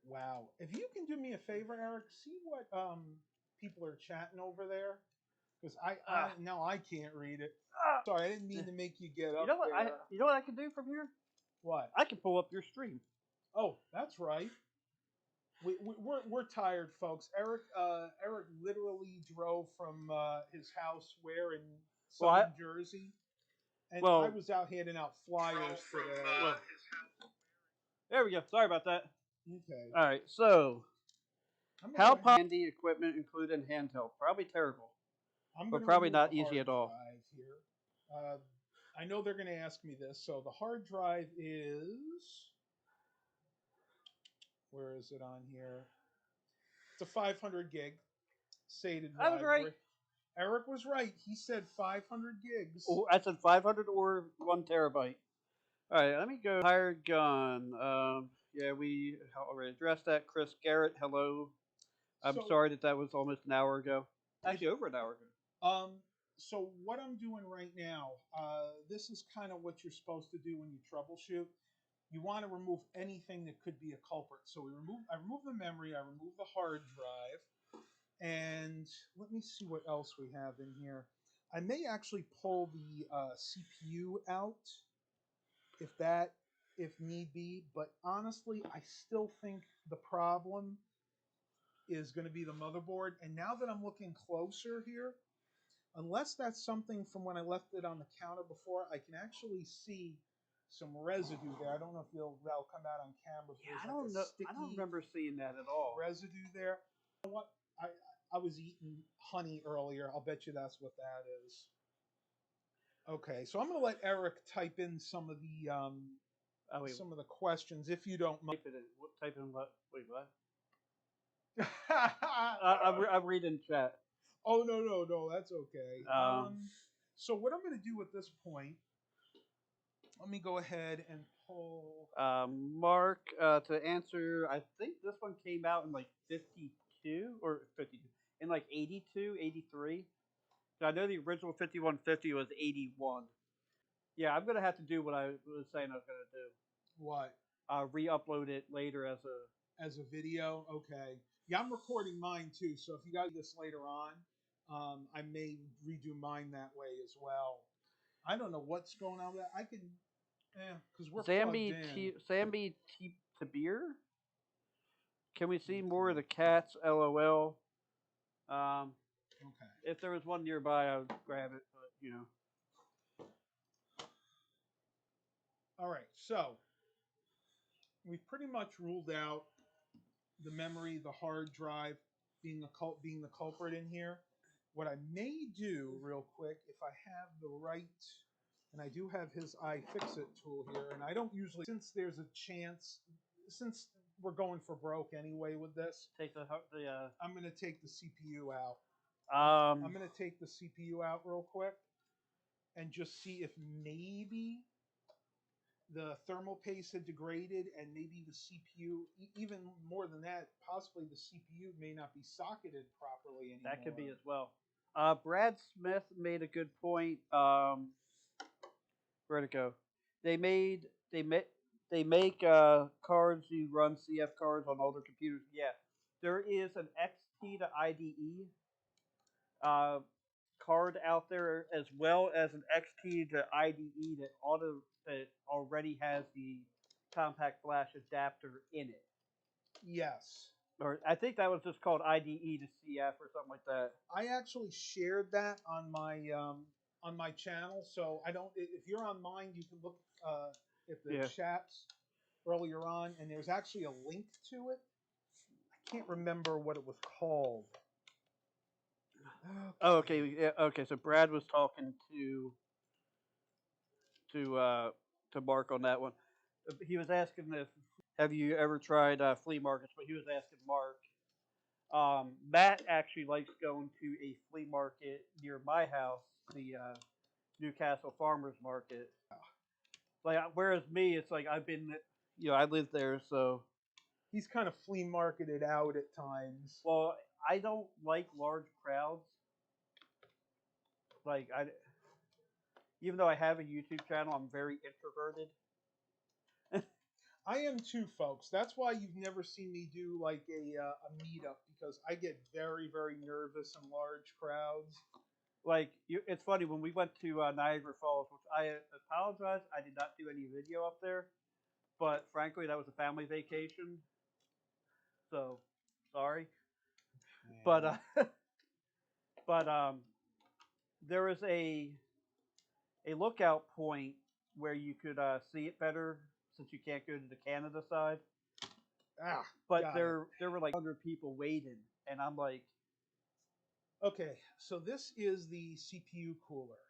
Wow. If you can do me a favor, Eric, see what people are chatting over there, because now I can't read it. Sorry, I didn't mean to make you get up. You know what I can do from here? What? I can pull up your stream. Oh, that's right. We're tired, folks. Eric literally drove from his house where in Southern Jersey, and I was out handing out flyers today. There we go. Sorry about that. Okay. All right. So, how handy equipment included in handheld? Probably terrible. But probably not easy at all. Here. I know they're going to ask me this. So the hard drive is... Where is it on here? It's a 500 gig SATA drive. I was right. Eric was right. He said 500 gigs. Oh, I said 500 or 1 terabyte. All right, let me go. Hired gun. Yeah, we already addressed that. Chris Garrett, hello. I'm sorry that was almost an hour ago. Actually, over an hour ago. So what I'm doing right now, this is kind of what you're supposed to do when you troubleshoot. You want to remove anything that could be a culprit. So I remove the memory, I remove the hard drive, and let me see what else we have in here. I may actually pull the CPU out if need be, but honestly, I still think the problem is going to be the motherboard. And now that I'm looking closer here, unless that's something from when I left it on the counter before, I can actually see some residue there. I don't know if that'll come out on camera. Yeah, I don't know. I don't remember seeing that at all. Residue there. You know what? I was eating honey earlier. I'll bet you that's what that is. Okay, so I'm going to let Eric type in some of the some of the questions, if you don't mind. Type in what? Wait, what? I'm reading chat. Oh no, that's okay. So what I'm going to do at this point, let me go ahead and pull. Mark, to answer, I think this one came out in like 52 or 52 in like 82, 83. So I know the original 5150 was 81. Yeah, I'm gonna have to do what I was saying I was gonna do. What? Re-upload it later as a video. Okay. Yeah, I'm recording mine too. So if you got this later on, I may redo mine that way as well. I don't know what's going on with that. I can, because we're plugged in. Zambi Tabir. Can we see more of the cats? LOL. Okay. If there was one nearby, I would grab it. But you know. All right. So we've pretty much ruled out the memory, the hard drive being the culprit in here. What I may do real quick, if I have the right, and I do have his iFixit tool here, and I don't usually, since there's a chance, since we're going for broke anyway with this, I'm going to take the CPU out. I'm going to take the CPU out real quick and just see if maybe the thermal paste had degraded, and maybe the CPU, even more than that, possibly the CPU may not be socketed properly anymore. That could be as well. Brad Smith made a good point. Where'd it go? They made they make cards you run CF cards on older computers. Yeah, there is an XT to IDE uh, card out there, as well as an XT to IDE that already has the compact flash adapter in it. Yes. Or I think that was just called IDE to CF or something like that. I actually shared that on my channel, so I don't. If you're on mine, you can look at the chats earlier on, and there's actually a link to it. I can't remember what it was called. Okay. Oh, okay. Yeah, okay. So Brad was talking to Mark on that one. He was asking if have you ever tried flea markets, but he was asking Mark. Matt actually likes going to a flea market near my house, the Newcastle Farmers Market. Like, whereas me, it's like I've been, I live there, so he's kind of flea marketed out at times. Well, I don't like large crowds. Like even though I have a YouTube channel, I'm very introverted. I am too, folks. That's why you've never seen me do like a meetup, because I get very, very nervous in large crowds. Like, it's funny, when we went to Niagara Falls, which I apologize, I did not do any video up there, but frankly, that was a family vacation, so sorry. Man. But there was a lookout point where you could see it better, since you can't go to the Canada side. But there were like 100 people waiting, and I'm like, okay, so this is the CPU cooler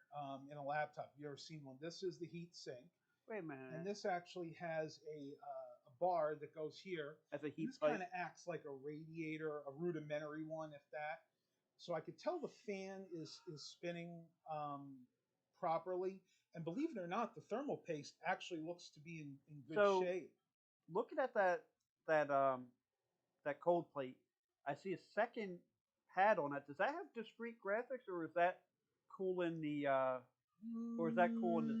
in a laptop. You ever seen one? This is the heat sink. Wait a minute. And this actually has a bar that goes here. As a heat this kind of acts like a radiator, a rudimentary one, if that. So I could tell the fan is spinning properly. And believe it or not, the thermal paste actually looks to be in good shape. Looking at that cold plate, I see a second pad on it. Does that have discrete graphics, or is that cooling the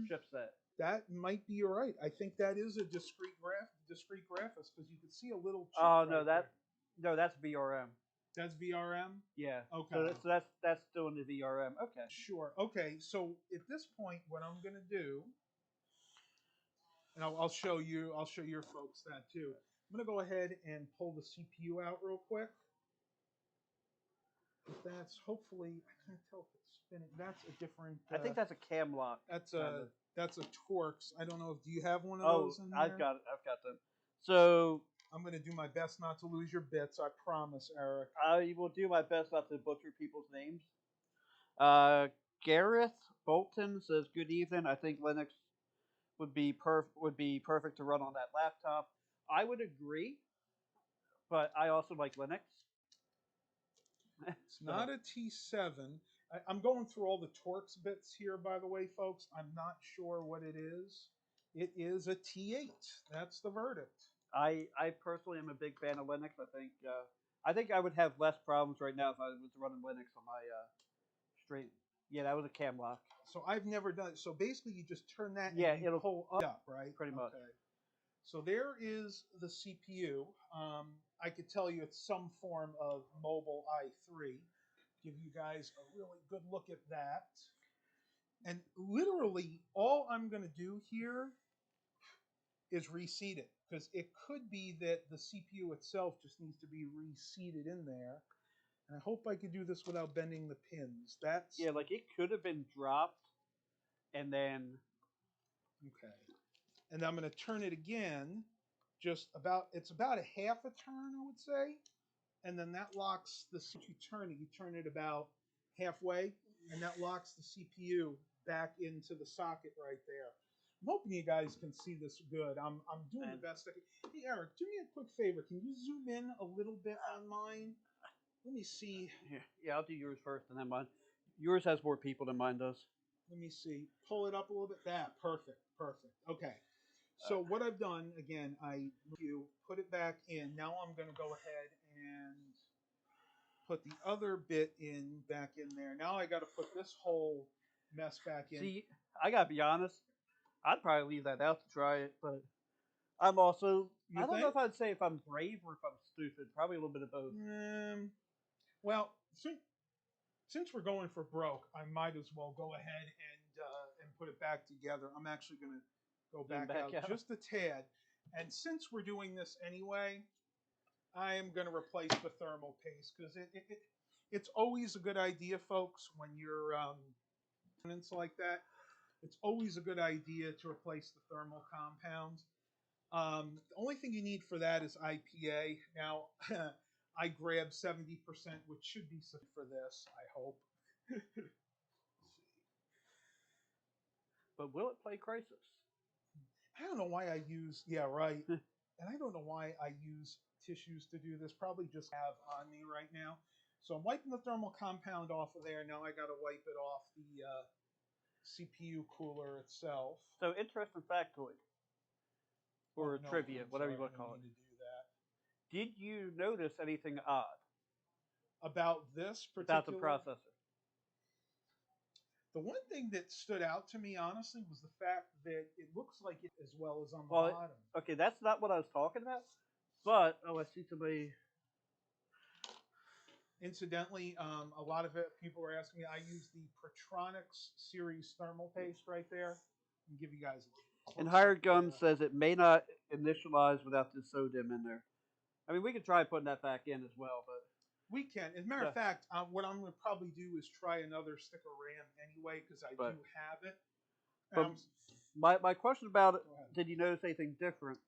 chipset? That might be right. I think that is a discrete graphics, because you can see a little chip. Oh no, that's VRM. That's VRM? Yeah. Okay. So that's still in the VRM. Okay. Sure. Okay. So at this point, what I'm going to do, and I'll show your folks that too. I'm going to go ahead and pull the CPU out real quick. If that's hopefully, I can't tell if it's spinning. That's a different. I think that's a cam lock. That's a Torx. I don't know. Do you have one of those in here? I've got them. So I'm going to do my best not to lose your bits. I promise, Eric. I will do my best not to butcher people's names. Gareth Bolton says, "Good evening. I think Linux would be perfect to run on that laptop." I would agree, but I also like Linux. It's not a T7. I'm going through all the Torx bits here, by the way, folks. I'm not sure what it is. It is a T8. That's the verdict. I personally am a big fan of Linux. I think I would have less problems right now if I was running Linux on my straight. Yeah, that was a cam lock. So I've never done it. So basically, you just turn that. Yeah, and it'll pull up, right? Pretty much. Okay. So there is the CPU. I could tell you it's some form of mobile i3. Give you guys a really good look at that. And literally, all I'm going to do here is reseat it, because it could be that the CPU itself just needs to be reseated in there. And I hope I could do this without bending the pins. Yeah, like it could have been dropped, and then okay. And I'm going to turn it again. It's about a half a turn, I would say. And then that locks the CPU. You turn it about halfway, and that locks the CPU back into the socket right there. I'm hoping you guys can see this good. I'm doing the best I can. Hey, Eric, do me a quick favor. Can you zoom in a little bit on mine? Let me see. Yeah, I'll do yours first and then mine. Yours has more people than mine does. Let me see. Pull it up a little bit. Perfect. Okay. So what I've done, again, you put it back in. Now I'm going to go ahead and put the other bit back in there. Now I got to put this whole mess back in. See, I gotta be honest. I'd probably leave that out to try it, but I'm also. I don't know if I'd say if I'm brave or if I'm stupid. Probably a little bit of both. Well, since we're going for broke, I might as well go ahead and put it back together. I'm actually going to go back out just a tad. And since we're doing this anyway, I am going to replace the thermal paste because it's always a good idea, folks, when you're components like that. It's always a good idea to replace the thermal compounds. The only thing you need for that is IPA. Now, I grabbed 70%, which should be sufficient for this, I hope. But will it play Crisis? I don't know why I use, yeah, right. And I don't know why I use tissues to do this. Probably just have on me right now. So I'm wiping the thermal compound off of there. Now I got to wipe it off the CPU cooler itself. So, interesting factoid. Or trivia, whatever you want to call it. Did you notice anything odd about this particular? About the processor? The one thing that stood out to me, honestly, was the fact that it looks like it as well as on the bottom. Okay, that's not what I was talking about. But, I see somebody. Incidentally, a lot of people are asking me, I use the Protronix series thermal paste right there. I'll give you guys a And Hired Gun says it may not initialize without the SODIMM in there. I mean, we could try putting that back in as well, but we can. As a matter of fact, what I'm going to probably do is try another stick of RAM anyway because I do have it. My question about it, did you notice anything different?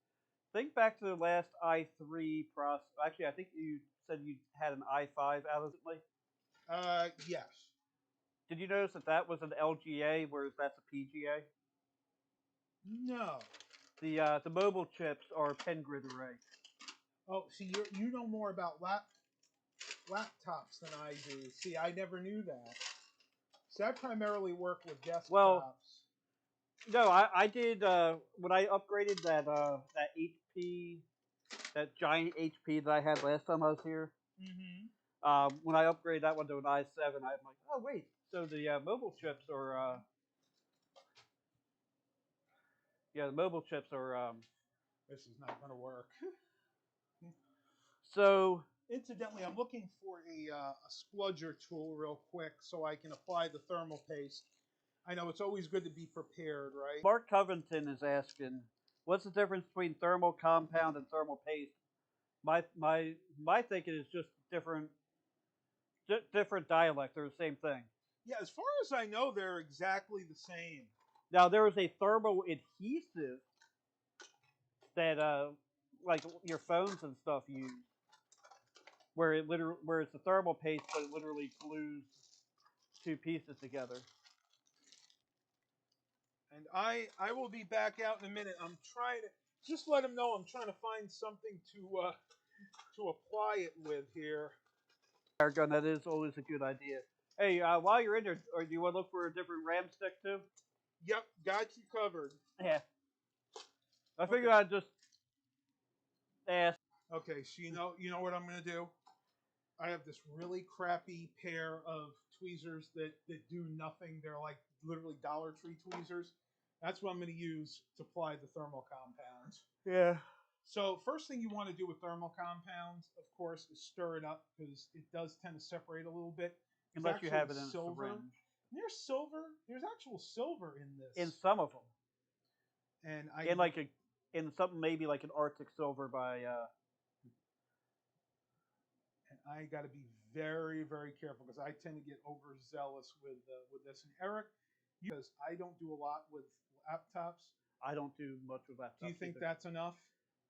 Think back to the last i3 process. Actually, I think you said you had an i5 out of it. Yes. Did you notice that was an LGA, whereas that's a PGA? No. The mobile chips are pen grid array. Oh, see, you know more about laptops than I do. See, I never knew that. See, I primarily work with desktops. Well, no, I did when I upgraded that HP, that giant HP that I had last time I was here. Mm-hmm. When I upgraded that one to an i7, I'm like, oh wait, so the mobile chips are the mobile chips are this is not going to work. So, incidentally, I'm looking for a spludger tool real quick so I can apply the thermal paste. I know it's always good to be prepared, right? Mark Covington is asking, what's the difference between thermal compound and thermal paste? My thinking is just different dialect. They're the same thing. Yeah, as far as I know, they're exactly the same. Now, there is a thermal adhesive that like your phones and stuff use, where it's a thermal paste, but it literally glues two pieces together. And I will be back out in a minute. I'm trying to just let them know I'm trying to find something to apply it with here. Gun, that is always a good idea. Hey, while you're in there, or do you want to look for a different RAM stick too? Yep, got you covered. Yeah. I figured I'd just ask. Okay, so you know what I'm gonna do? I have this really crappy pair of tweezers that do nothing. They're like literally Dollar Tree tweezers. That's what I'm going to use to apply the thermal compounds. Yeah. So first thing you want to do with thermal compounds, of course, is stir it up because it does tend to separate a little bit. Unless you have it in silver. a syringe. There's silver. There's actual silver in this. In some of them. And in something maybe like an Arctic Silver by. And I got to be very, very careful because I tend to get overzealous with this. And Eric, because I don't do a lot with laptops. I don't do much with laptops. Do you think that's enough?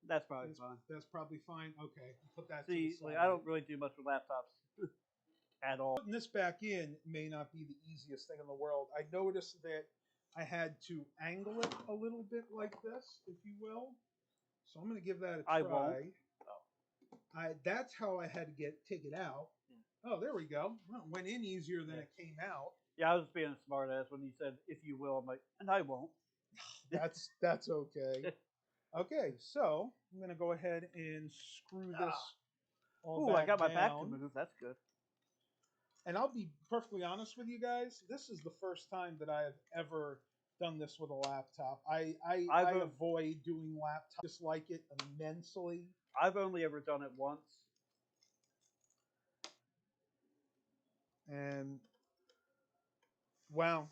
That's probably fine. That's probably fine. Okay, put that. See, to the side. I don't really do much with laptops at all. Putting this back in may not be the easiest thing in the world. I noticed that I had to angle it a little bit like this, if you will. So I'm going to give that a try. I won't. That's how I had to take it out. Oh, there we go. Well, it went in easier than it came out. Yeah, I was just being a smart ass when you said, if you will. I'm like, and I won't. That's okay. Okay, so I'm going to go ahead and screw this all Ooh, I back got my back to down. move. That's good. And I'll be perfectly honest with you guys. This is the first time that I have ever done this with a laptop. I avoid doing laptops. I dislike it immensely. I've only ever done it once. And wow,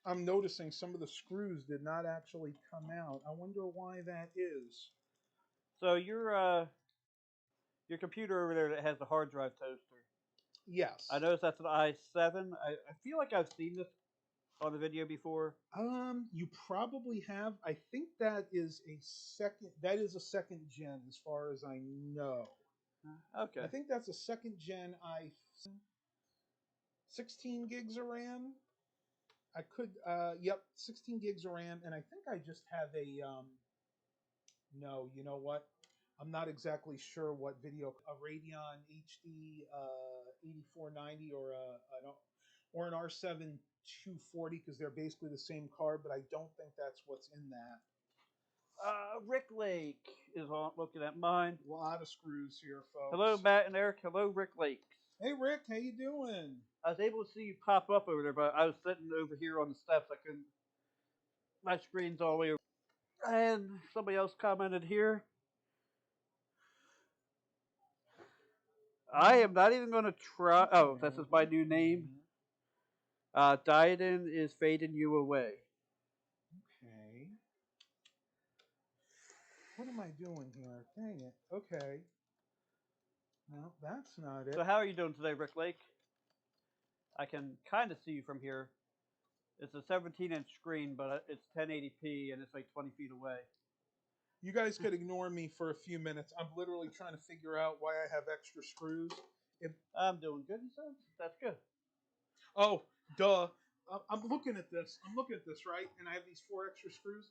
I'm noticing some of the screws did not actually come out. I wonder why that is. So your computer over there that has the hard drive toaster. Yes. I noticed that's an i7. I feel like I've seen this on the video before. You probably have. I think that is a second. That is a second gen, as far as I know. Okay. I think that's a second gen 16 gigs of RAM. I could. Yep, 16 gigs of RAM, and I think I just have a. No, you know what? I'm not exactly sure what video. A Radeon HD 8490 or an R7 240, because they're basically the same card, but I don't think that's what's in that. Rick Lake is on looking at mine. A lot of screws here, folks. Hello, Matt and Eric. Hello, Rick Lakes. Hey, Rick, how you doing? I was able to see you pop up over there, but I was sitting over here on the steps. I couldn't. My screen's all the way over. And somebody else commented here. I am not even going to try. Oh, this is my new name. Diadin is fading you away. Okay. What am I doing here? Dang it. Okay. No, that's not it. So how are you doing today, Rick Lake? I can kind of see you from here. It's a 17-inch screen, but it's 1080p and it's like 20 feet away. You guys could ignore me for a few minutes. I'm literally trying to figure out why I have extra screws. I'm doing good, you said? That's good. Oh, duh. I'm looking at this. I'm looking at this, right? And I have these 4 extra screws.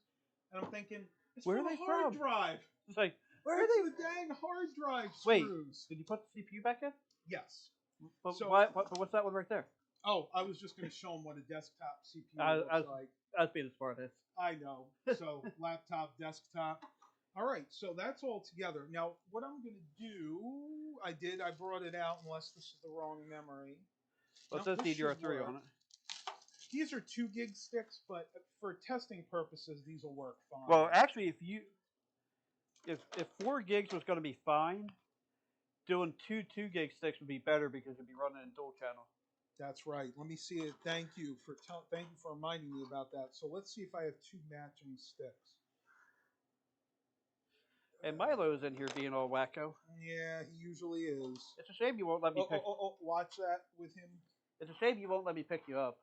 And I'm thinking, it's where for are the they hard from? drive. It's like, where are It's they? the dang hard drive Wait, screws. did you put the CPU back in? Yes. But So, what's that one right there? Oh, I was just going to show them what a desktop CPU looks like. I was being a smartass. I know. So, laptop, desktop. All right, so that's all together. Now, what I'm going to do, I brought it out, unless this is the wrong memory. What's No, this this should DDR3 work. on it? These are 2 gig sticks, but for testing purposes, these will work fine. Well, actually, if 4 gigs was going to be fine, doing two 2 gig sticks would be better because it'd be running in dual channel. That's right. Let me see it. Thank you for reminding me about that. So let's see if I have 2 matching sticks. And Milo's in here being all wacko. Yeah, he usually is. It's a shame you won't let me pick. Watch that with him. It's a shame you won't let me pick you up.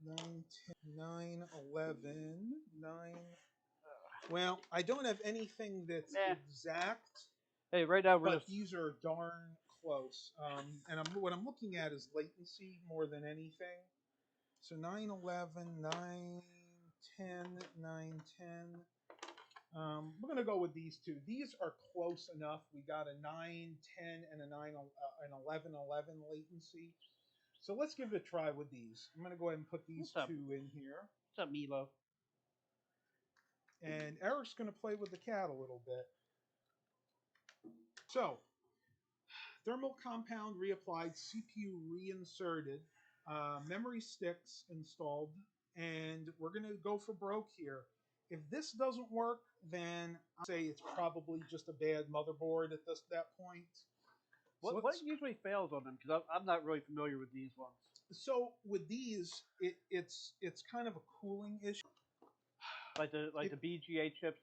9, 10, 9, 11, 9. Well, I don't have anything that's exact. Hey, right now but these are darn close. And what I'm looking at is latency more than anything. So 9, 11, 9, 10, 9, 10. We're going to go with these 2. These are close enough. We got a 9, 10, and an 11, 11 latency. So let's give it a try with these. I'm going to go ahead and put these 2 in here. What's up, Milo? And Eric's going to play with the cat a little bit. So, thermal compound reapplied, CPU reinserted, memory sticks installed, and we're going to go for broke here. If this doesn't work, then I'd say it's probably just a bad motherboard at that point. What usually fails on them? Because I'm not really familiar with these ones. So with these, it's kind of a cooling issue. Like the BGA chips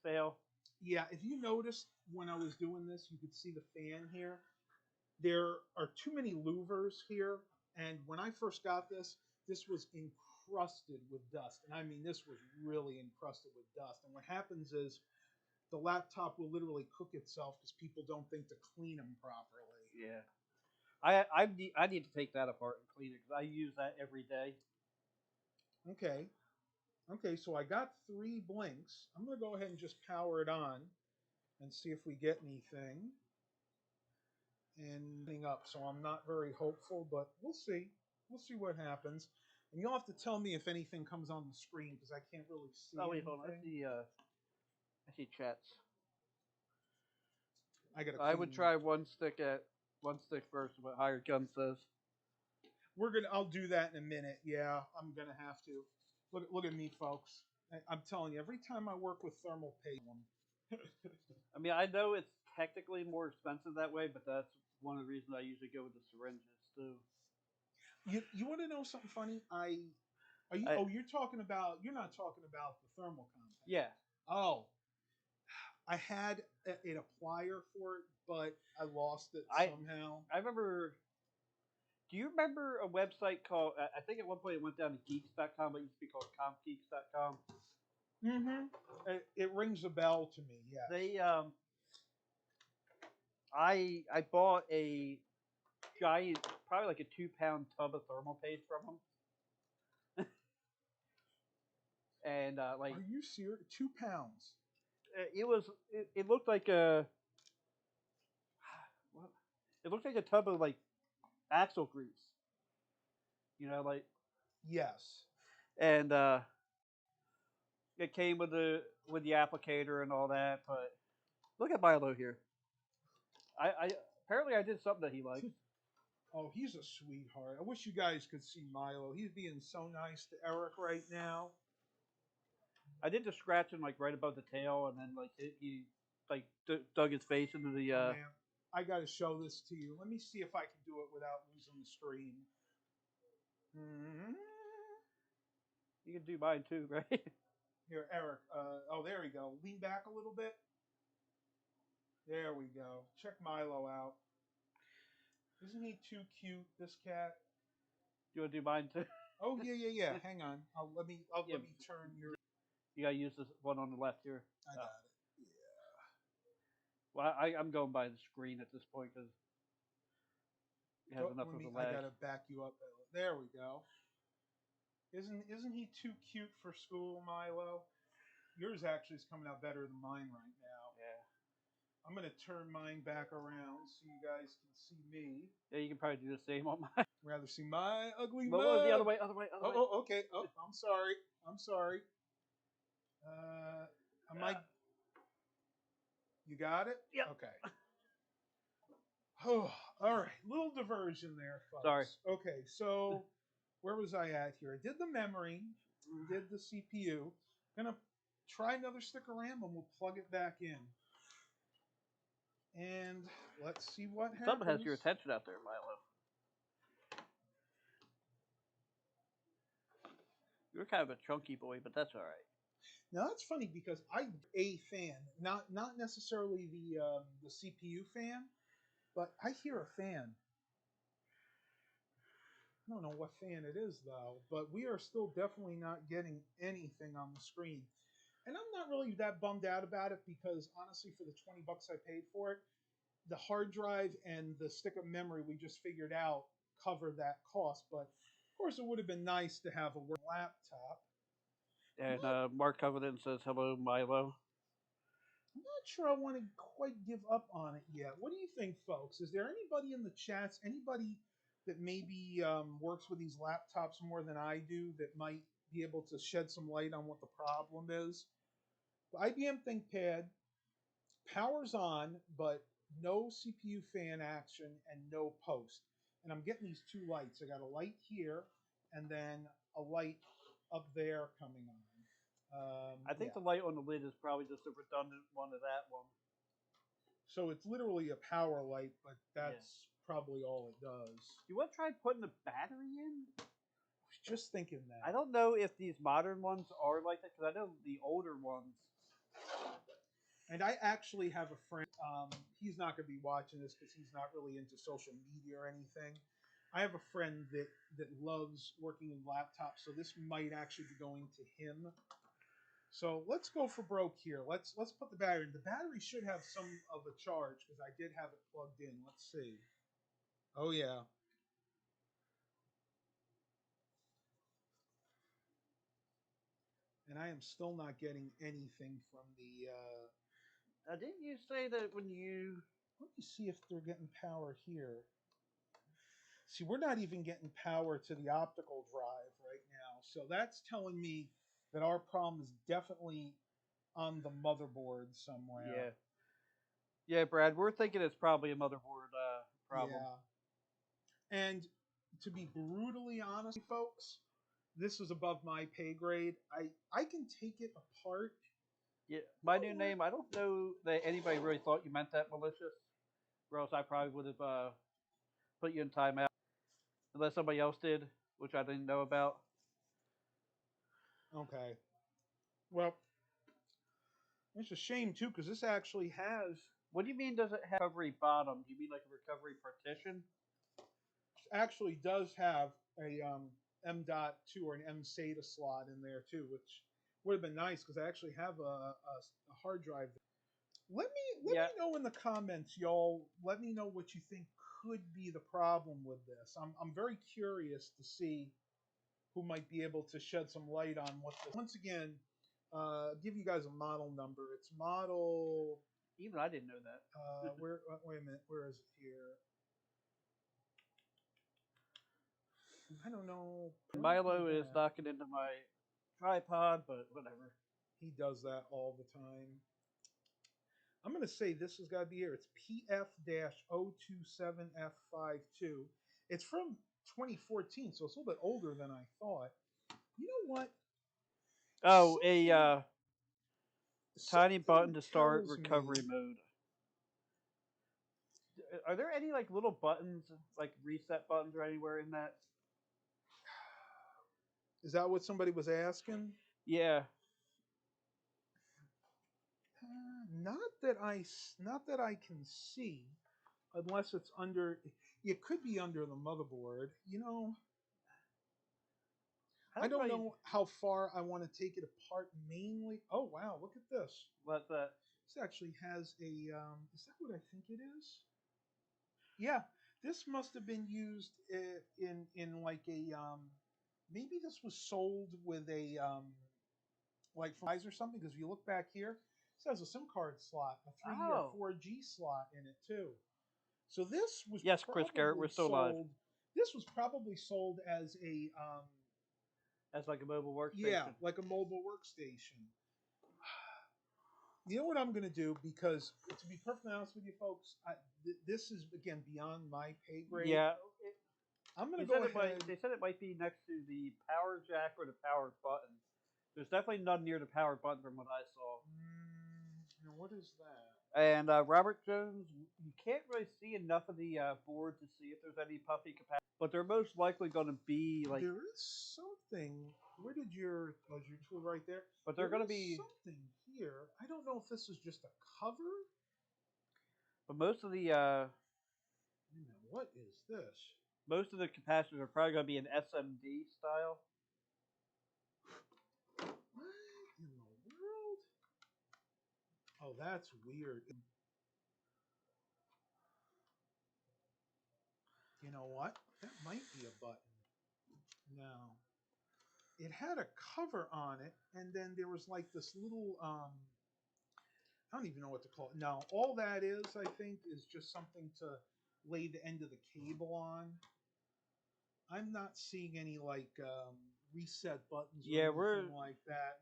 fail. Yeah, if you noticed when I was doing this, you could see the fan here. There are too many louvers here, and when I first got this was encrusted with dust. And I mean, this was really encrusted with dust. And what happens is the laptop will literally cook itself because people don't think to clean them properly. Yeah. I need to take that apart and clean it because I use that every day. Okay. Okay, so I got 3 blinks. I'm going to go ahead and just power it on and see if we get anything. And up, so I'm not very hopeful, but we'll see. We'll see what happens. And you'll have to tell me if anything comes on the screen because I can't really see. Oh wait, hold on. I see chats. I gotta I would clean. try one stick first. What Higher Gun says. I'll do that in a minute. Yeah, I'm gonna have to. Look at me, folks. I'm telling you, every time I work with thermal paste. I mean, I know it's technically more expensive that way, but that's one of the reasons I usually go with the syringes too. You want to know something funny? You're talking about. You're not talking about the thermal compound. Yeah. Oh, I had an applier for it, but I lost it somehow. I remember. Do you remember a website called? I think at one point it went down to geeks.com, but it used to be called compgeeks.com. Mm-hmm. It rings a bell to me. Yeah. They I bought a giant, probably like a 2 pound tub of thermal paste from them, and like, are you serious? 2 pounds. it looked like a it looked like a tub of like axle grease, like, Yes. and it came with the applicator and all that. But look at Milo here. I apparently I did something that he liked. Oh, he's a sweetheart. I wish you guys could see Milo. He's being so nice to Eric right now. I did the scratching like right above the tail, and then like he like dug his face into the. Oh, man. I got to show this to you. Let me see if I can do it without losing the stream. Mm-hmm. You can do mine too, right? Here, Eric. There we go. Lean back a little bit. There we go. Check Milo out. Isn't he too cute, this cat? You want to do mine too? Oh yeah. Hang on. Let me turn your. You gotta use this one on the left here. I got it. Well, I'm going by the screen at this point because it has enough of a lag. I gotta back you up. There we go. Isn't he too cute for school, Milo? Yours actually is coming out better than mine right now. Yeah. I'm gonna turn mine back around so you guys can see me. Yeah, you can probably do the same on mine. Rather see my ugly No, mug. the other way, other way. Oh, okay. Oh, I'm sorry. I might. You got it? Yep. Okay. Oh, all right. Little diversion there, folks. Sorry. Okay, so where was I at here? I did the memory, did the CPU. Gonna try another stick of RAM and we'll plug it back in. And let's see what happens. Something has your attention out there, Milo. You're kind of a chunky boy, but that's all right. Now that's funny because I'm a fan, not necessarily the CPU fan, but I hear a fan. I don't know what fan it is though, but we are still definitely not getting anything on the screen. And I'm not really that bummed out about it because honestly, for the $20 I paid for it, the hard drive and the stick of memory we just figured out cover that cost. But of course, it would have been nice to have a working laptop. And Mark Covenant says, hello, Milo. I'm not sure I want to quite give up on it yet. What do you think, folks? Is there anybody in the chats, anybody that maybe works with these laptops more than I do that might be able to shed some light on what the problem is? The IBM ThinkPad powers on, but no CPU fan action and no post. And I'm getting these two lights. I got a light here and then a light up there coming on. I think the light on the lid is probably just a redundant one of that one. So it's literally a power light, but that's probably all it does. You want to try putting the battery in? I was just thinking that. I don't know if these modern ones are like that because I know the older ones. And I actually have a friend. He's not going to be watching this because he's not really into social media or anything. I have a friend that loves working in laptops, so this might actually be going to him. So let's go for broke here. Let's put the battery in. The battery should have some of a charge because I did have it plugged in. Let's see. Oh yeah. And I am still not getting anything from the. Didn't you say that when you? Let me see if they're getting power here. See, we're not even getting power to the optical drive right now. So that's telling me that our problem is definitely on the motherboard somewhere. Yeah, Brad. We're thinking it's probably a motherboard problem. Yeah. And to be brutally honest, folks, this is above my pay grade. I can take it apart. Yeah, my new name. I don't know that anybody really thought you meant that malicious, or else I probably would have put you in timeout, unless somebody else did, which I didn't know about. Okay. Well, it's a shame too, because this actually has What do you mean? Does it have recovery bottom? Do you mean like a recovery partition? actually does have a M.2 or an M SATA slot in there too, which would have been nice because I actually have a hard drive. Let me know in the comments, y'all. Let me know what you think could be the problem with this. I'm very curious to see who might be able to shed some light on what this. Once again, give you guys a model number. It's model. Even I didn't know that. Where? Wait a minute. Where is it here? I don't know. Milo is knocking into my tripod, but whatever. He does that all the time. I'm going to say this has got to be here. It's PF-027F52. It's from 2014, so it's a little bit older than I thought. You know what? Oh, a tiny button to start recovery mode. Are there any like little buttons, like reset buttons, or anywhere in that? Is that what somebody was asking? Yeah. Not that I can see, unless it's under. It could be under the motherboard. You know, I don't know how far I want to take it apart. Mainly, oh wow, look at this. What's that? This actually has a. Is that what I think it is? Yeah, this must have been used in like a. Maybe this was sold with a like flies or something. Because if you look back here, it has a SIM card slot, a 3 or 4G slot in it too. So this was Chris Garrett, we're still alive. This was probably sold as a as like a mobile workstation. Yeah, like a mobile workstation. You know what I'm going to do? Because to be perfectly honest with you, folks, this is again beyond my pay grade. Yeah, I'm going to go ahead. They said it might be next to the power jack or the power button. There's definitely none near the power button from what I saw. What is that? And Robert Jones, you can't really see enough of the board to see if there's any puffy capacity, but they're most likely going to be like. There is something. Where did your tool right there? But they're going to be something here. I don't know if this is just a cover. But most of the what is this? Most of the capacitors are probably going to be an SMD style. What in the world? Oh, that's weird. You know what? That might be a button. No. It had a cover on it, and then there was like this little, I don't even know what to call it. No, all that is, I think, is just something to lay the end of the cable on. I'm not seeing any like reset buttons or anything like that.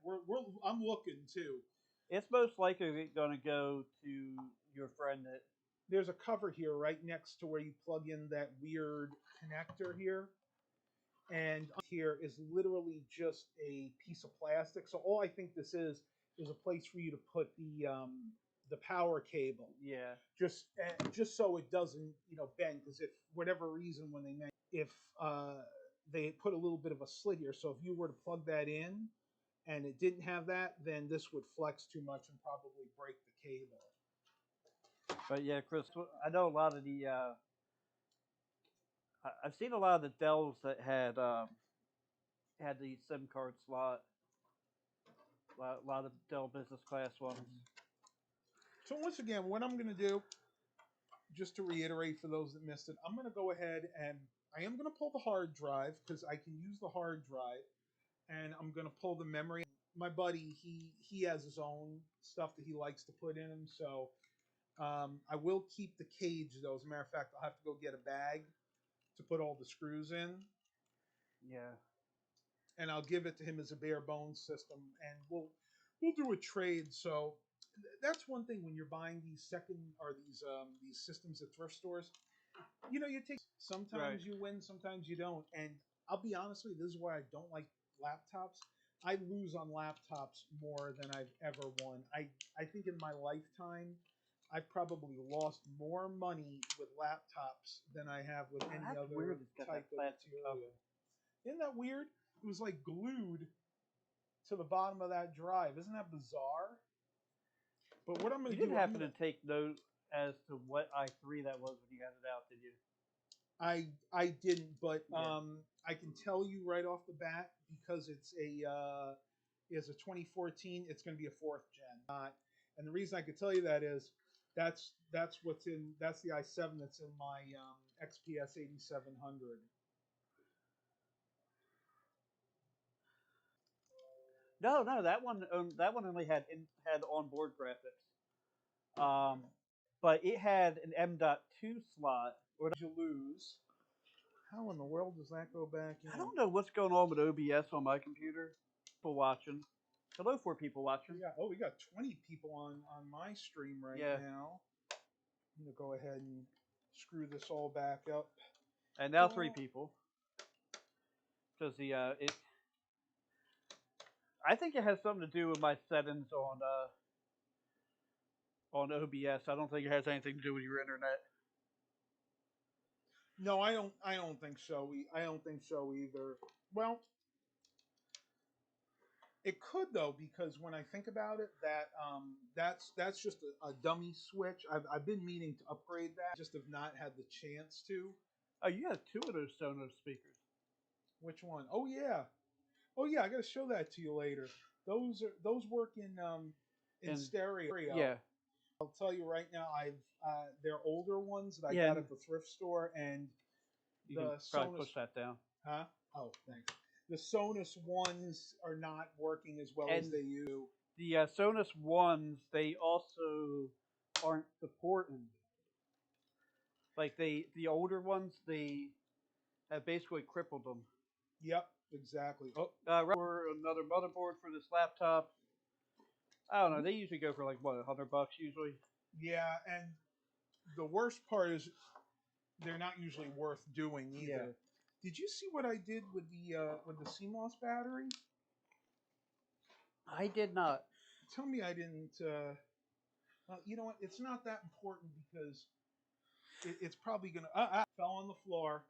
I'm looking too. It's most likely going to go to your friend that. There's a cover here right next to where you plug in that weird connector here. And here is literally just a piece of plastic. So all I think this is a place for you to put the power cable. Yeah. Just so it doesn't bend, because if whatever reason when they put a little bit of a slit here, so if you were to plug that in and it didn't have that, then this would flex too much and probably break the cable. But yeah, Chris, I know a lot of the. I've seen a lot of the Dells that had the SIM card slot. A lot of Dell business class ones. So once again, what I'm going to do, just to reiterate for those that missed it, I'm going to go ahead and I am going to pull the hard drive because I can use the hard drive, and I'm going to pull the memory. My buddy, he has his own stuff that he likes to put in him, so I will keep the cage though. As a matter of fact, I'll have to go get a bag to put all the screws in. Yeah. And I'll give it to him as a bare bones system, and we'll do a trade. So that's one thing when you're buying these these systems at thrift stores. You know, you take Right. sometimes you win, sometimes you don't. And I'll be honest with you, this is why I don't like laptops. I lose on laptops more than I've ever won. I think in my lifetime, I've probably lost more money with laptops than I have with any That's other weird. It's got type that of plastic cover. material. Isn't that weird? It was like glued to the bottom of that drive. Isn't that bizarre? But what I'm going You to do, didn't I'm happen going to to take note as to what I3 that was when you got it out, did you? I didn't, but Yeah. I can tell you right off the bat because it's a 2014. It's going to be a fourth gen, and the reason I could tell you that is that's what's in that's the i7 that's in my XPS 8700. No, no, that one only had onboard graphics. But it had an M.2 slot. Or You lose. How in the world does that go back I in? don't know what's going on with OBS on my computer. People watching. Hello, 4 people watching. We got 20 people on my stream right Yeah. now. I'm gonna go ahead and screw this all back up. And now 3 people. Because it. I think it has something to do with my settings on OBS. I don't think it has anything to do with your internet. No, I don't. I don't think so. I don't think so either. Well, it could though, because when I think about it, that's just a dummy switch. I've been meaning to upgrade that, just have not had the chance to. Oh, you have 2 of those Sonos speakers. Which one? Oh yeah, I got to show that to you later. Those work in stereo. Yeah. I'll tell you right now. They're older ones that I Yeah, got and at the thrift store, and you can the probably Sonos. push that down. Huh? Oh, thanks. The Sonos ones are not working as well as And they used to. the Sonos ones, they also aren't supporting. Like the older ones, they have basically crippled them. Yep, exactly. Oh, For another motherboard for this laptop, I don't know. They usually go for like what, $100 usually. yeah, and the worst part is they're not usually worth doing either. Yeah. Did you see what I did with the CMOS battery? I did not. Tell me I didn't. Well, you know what? It's not that important because it's probably gonna. Fell on the floor.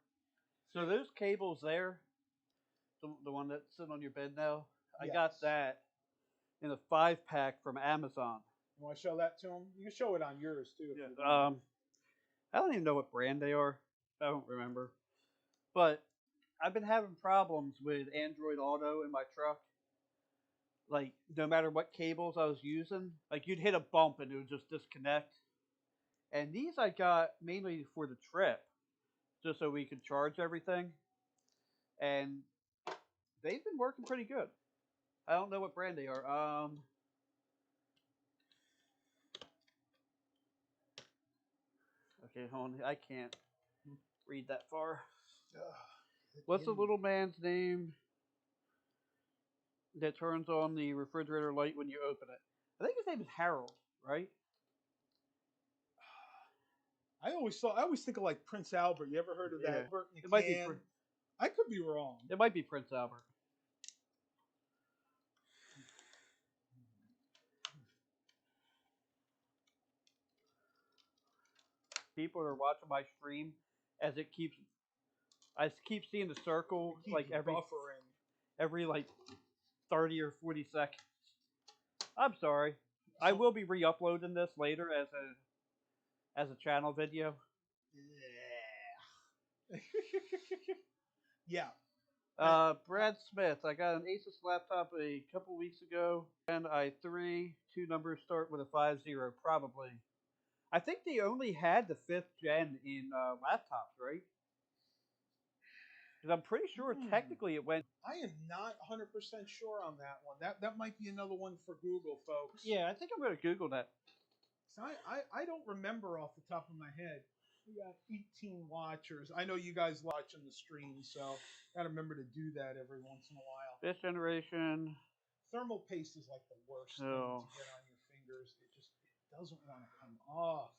So those cables there, the one that's sitting on your bed now, I Yes. got that in a 5-pack from Amazon. You want to show that to them? You can show it on yours too. If Yeah. you want. I don't even know what brand they are. I don't remember. But I've been having problems with Android Auto in my truck. Like, no matter what cables I was using, like you'd hit a bump and it would just disconnect. And these I got mainly for the trip, just so we could charge everything. And they've been working pretty good. I don't know what brand they are. Okay, hold on. I can't read that far. What's the little man's name that turns on the refrigerator light when you open it? I think his name is Harold, right? I always think of like Prince Albert. You ever heard of that? Yeah. Albert in It a might be. can? I could be wrong. It might be Prince Albert. People are watching my stream as it keeps. I keep seeing the circle like every like 30 or 40 seconds. I'm sorry. I will be re-uploading this later as a channel video. Yeah. Brad Smith. I got an Asus laptop a couple weeks ago, and i3. 2 numbers start with a 50, probably. I think they only had the 5th gen in laptops, right? Because I'm pretty sure technically it went. I am not 100% sure on that one. That might be another one for Google, folks. Yeah, I think I'm going to Google that. So I don't remember off the top of my head. We got 18 watchers. I know you guys watching the stream, so gotta remember to do that every once in a while. 5th generation. Thermal paste is like the worst thing So to get on your fingers. It doesn't want to come off.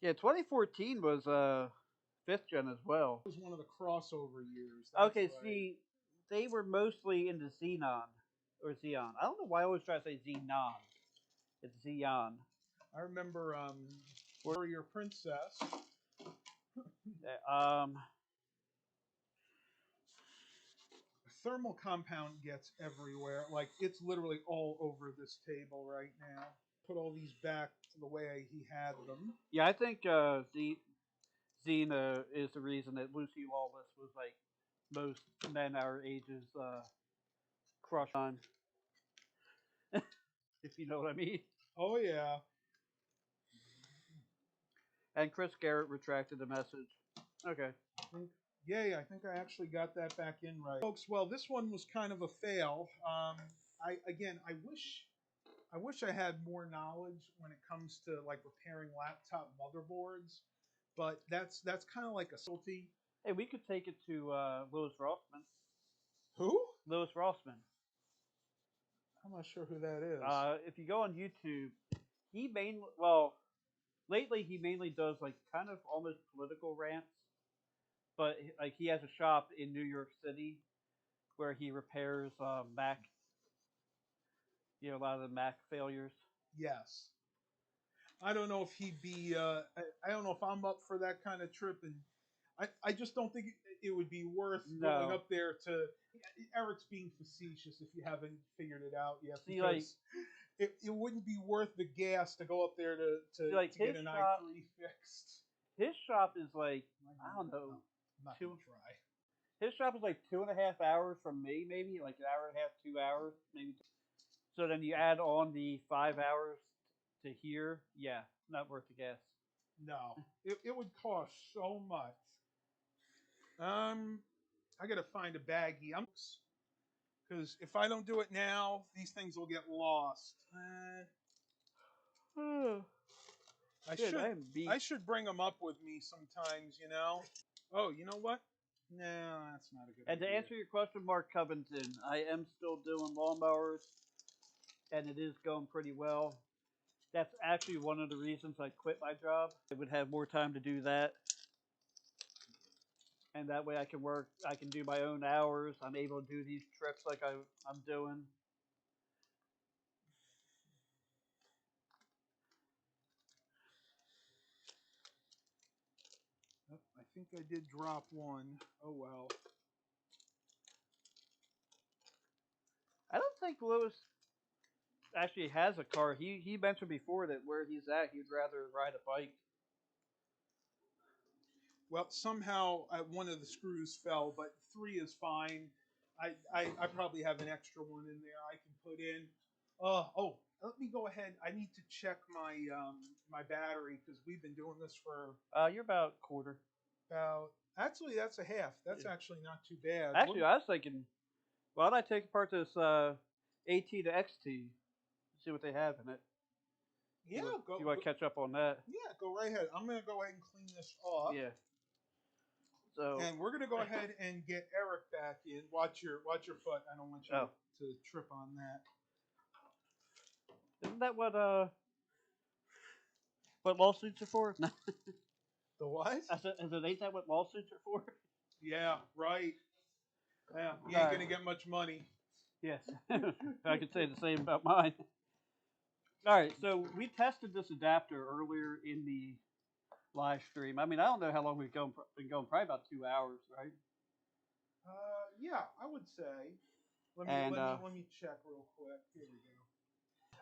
yeah, 2014 was 5th gen as well. It was one of the crossover years. That's Okay, right. see, they were mostly into Xenon or Xeon. I don't know why I always try to say Xenon. It's Xeon. I remember Warrior Princess. Um, Thermal compound gets everywhere. Like it's literally all over this table right now. Put all these back to the way he had them. yeah, I think Xena is the reason that Lucy Lawless was like most men our ages crush on, if you know what I mean. Oh yeah. And Chris Garrett retracted the message. Okay. Yay, I think I actually got that back in right. Folks, well, this one was kind of a fail. I wish I had more knowledge when it comes to like repairing laptop motherboards, but that's kind of like a specialty. Hey, we could take it to Louis Rossman. Who? Louis Rossman. I'm not sure who that is. If you go on YouTube, lately he mainly does like kind of almost political rants, but like he has a shop in New York City where he repairs Mac, a lot of the Mac failures. Yes. I don't know if he'd be. I don't know if I'm up for that kind of trip, and I just don't think it would be worth going up there to. Eric's being facetious if you haven't figured it out yet, because it wouldn't be worth the gas to go up there to get an i3 fixed. His shop is like, I don't know. I'm not gonna try. His shop is like 2.5 hours from me, maybe like an hour and a half, 2 hours, maybe. So then you add on the 5 hours to here. Yeah, not worth the gas. No, it would cost so much. I gotta find a baggie. Because if I don't do it now, these things will get lost. I should bring them up with me sometimes, you know. Oh, you know what? No, that's not a good idea. And to answer your question, Mark Covington, I am still doing lawnmowers, and it is going pretty well. That's actually one of the reasons I quit my job. I would have more time to do that. And that way I can do my own hours. I'm able to do these trips like I'm doing. Oh, I think I did drop one. Oh well. I don't think Lewis actually has a car. He mentioned before that where he's at, he'd rather ride a bike. Well, somehow one of the screws fell, but 3 is fine. I probably have an extra one in there I can put in. Let me go ahead. I need to check my battery because we've been doing this for You're about quarter. Actually, that's a half. That's actually not too bad. Actually, I was thinking, why don't I take apart this AT to XT, see what they have in it. Yeah, go. You want to catch up on that? Yeah, go right ahead. I'm gonna go ahead and clean this off. Yeah. So. And we're gonna go ahead and get Eric back in. Watch your foot. I don't want you to trip on that. Isn't that what lawsuits are for? The what? Ain't that what lawsuits are for? Yeah, right. Yeah, you ain't gonna get much money. Yes, I could say the same about mine. All right, so we tested this adapter earlier in the live stream. I mean, I don't know how long we've been going, probably about 2 hours, right? Yeah, I would say. Let me check real quick. Here we go.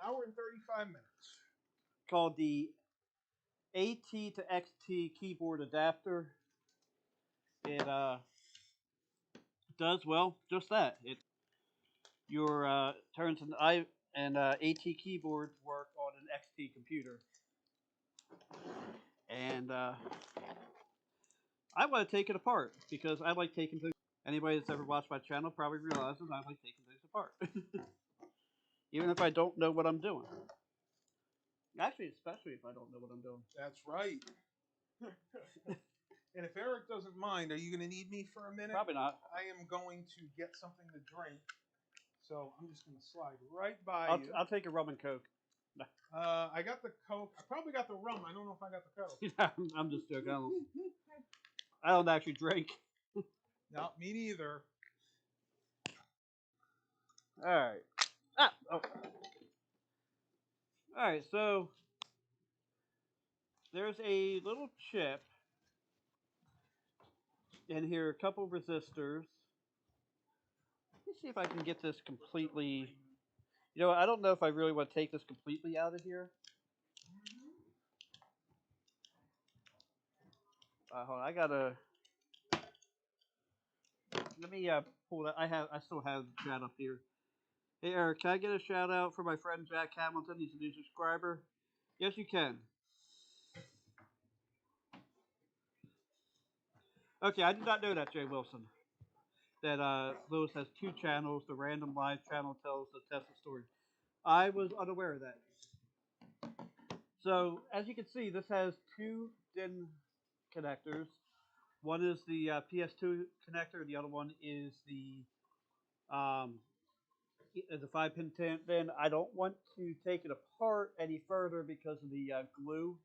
Hour and 35 minutes. Called the AT to XT keyboard adapter. It does just that. It turns an AT keyboard work on an XT computer, and I want to take it apart because I like taking things. Anybody that's ever watched my channel probably realizes I like taking things apart, even if I don't know what I'm doing. Actually, especially if I don't know what I'm doing. That's right. And if Eric doesn't mind, are you going to need me for a minute? Probably not. I am going to get something to drink. So I'm just going to slide right by you. I'll take a rum and coke. I got the Coke. I probably got the rum. I don't know if I got the Coke. I'm just joking. I don't actually drink. No, me neither. All right. Oh. All right. So there's a little chip in here, a couple resistors. Let me see if I can get this completely. You know, I don't know if I really want to take this completely out of here. Hold on, I gotta. Let me pull that. I still have the chat up here. Hey Eric, can I get a shout out for my friend Jack Hamilton? He's a new subscriber. Yes, you can. Okay, I did not know that, Jay Wilson. That Lewis has two channels. The random live channel tells the Tesla story. I was unaware of that. So as you can see, this has two DIN connectors. One is the PS2 connector. The other one is the 5-pin DIN. I don't want to take it apart any further because of the glue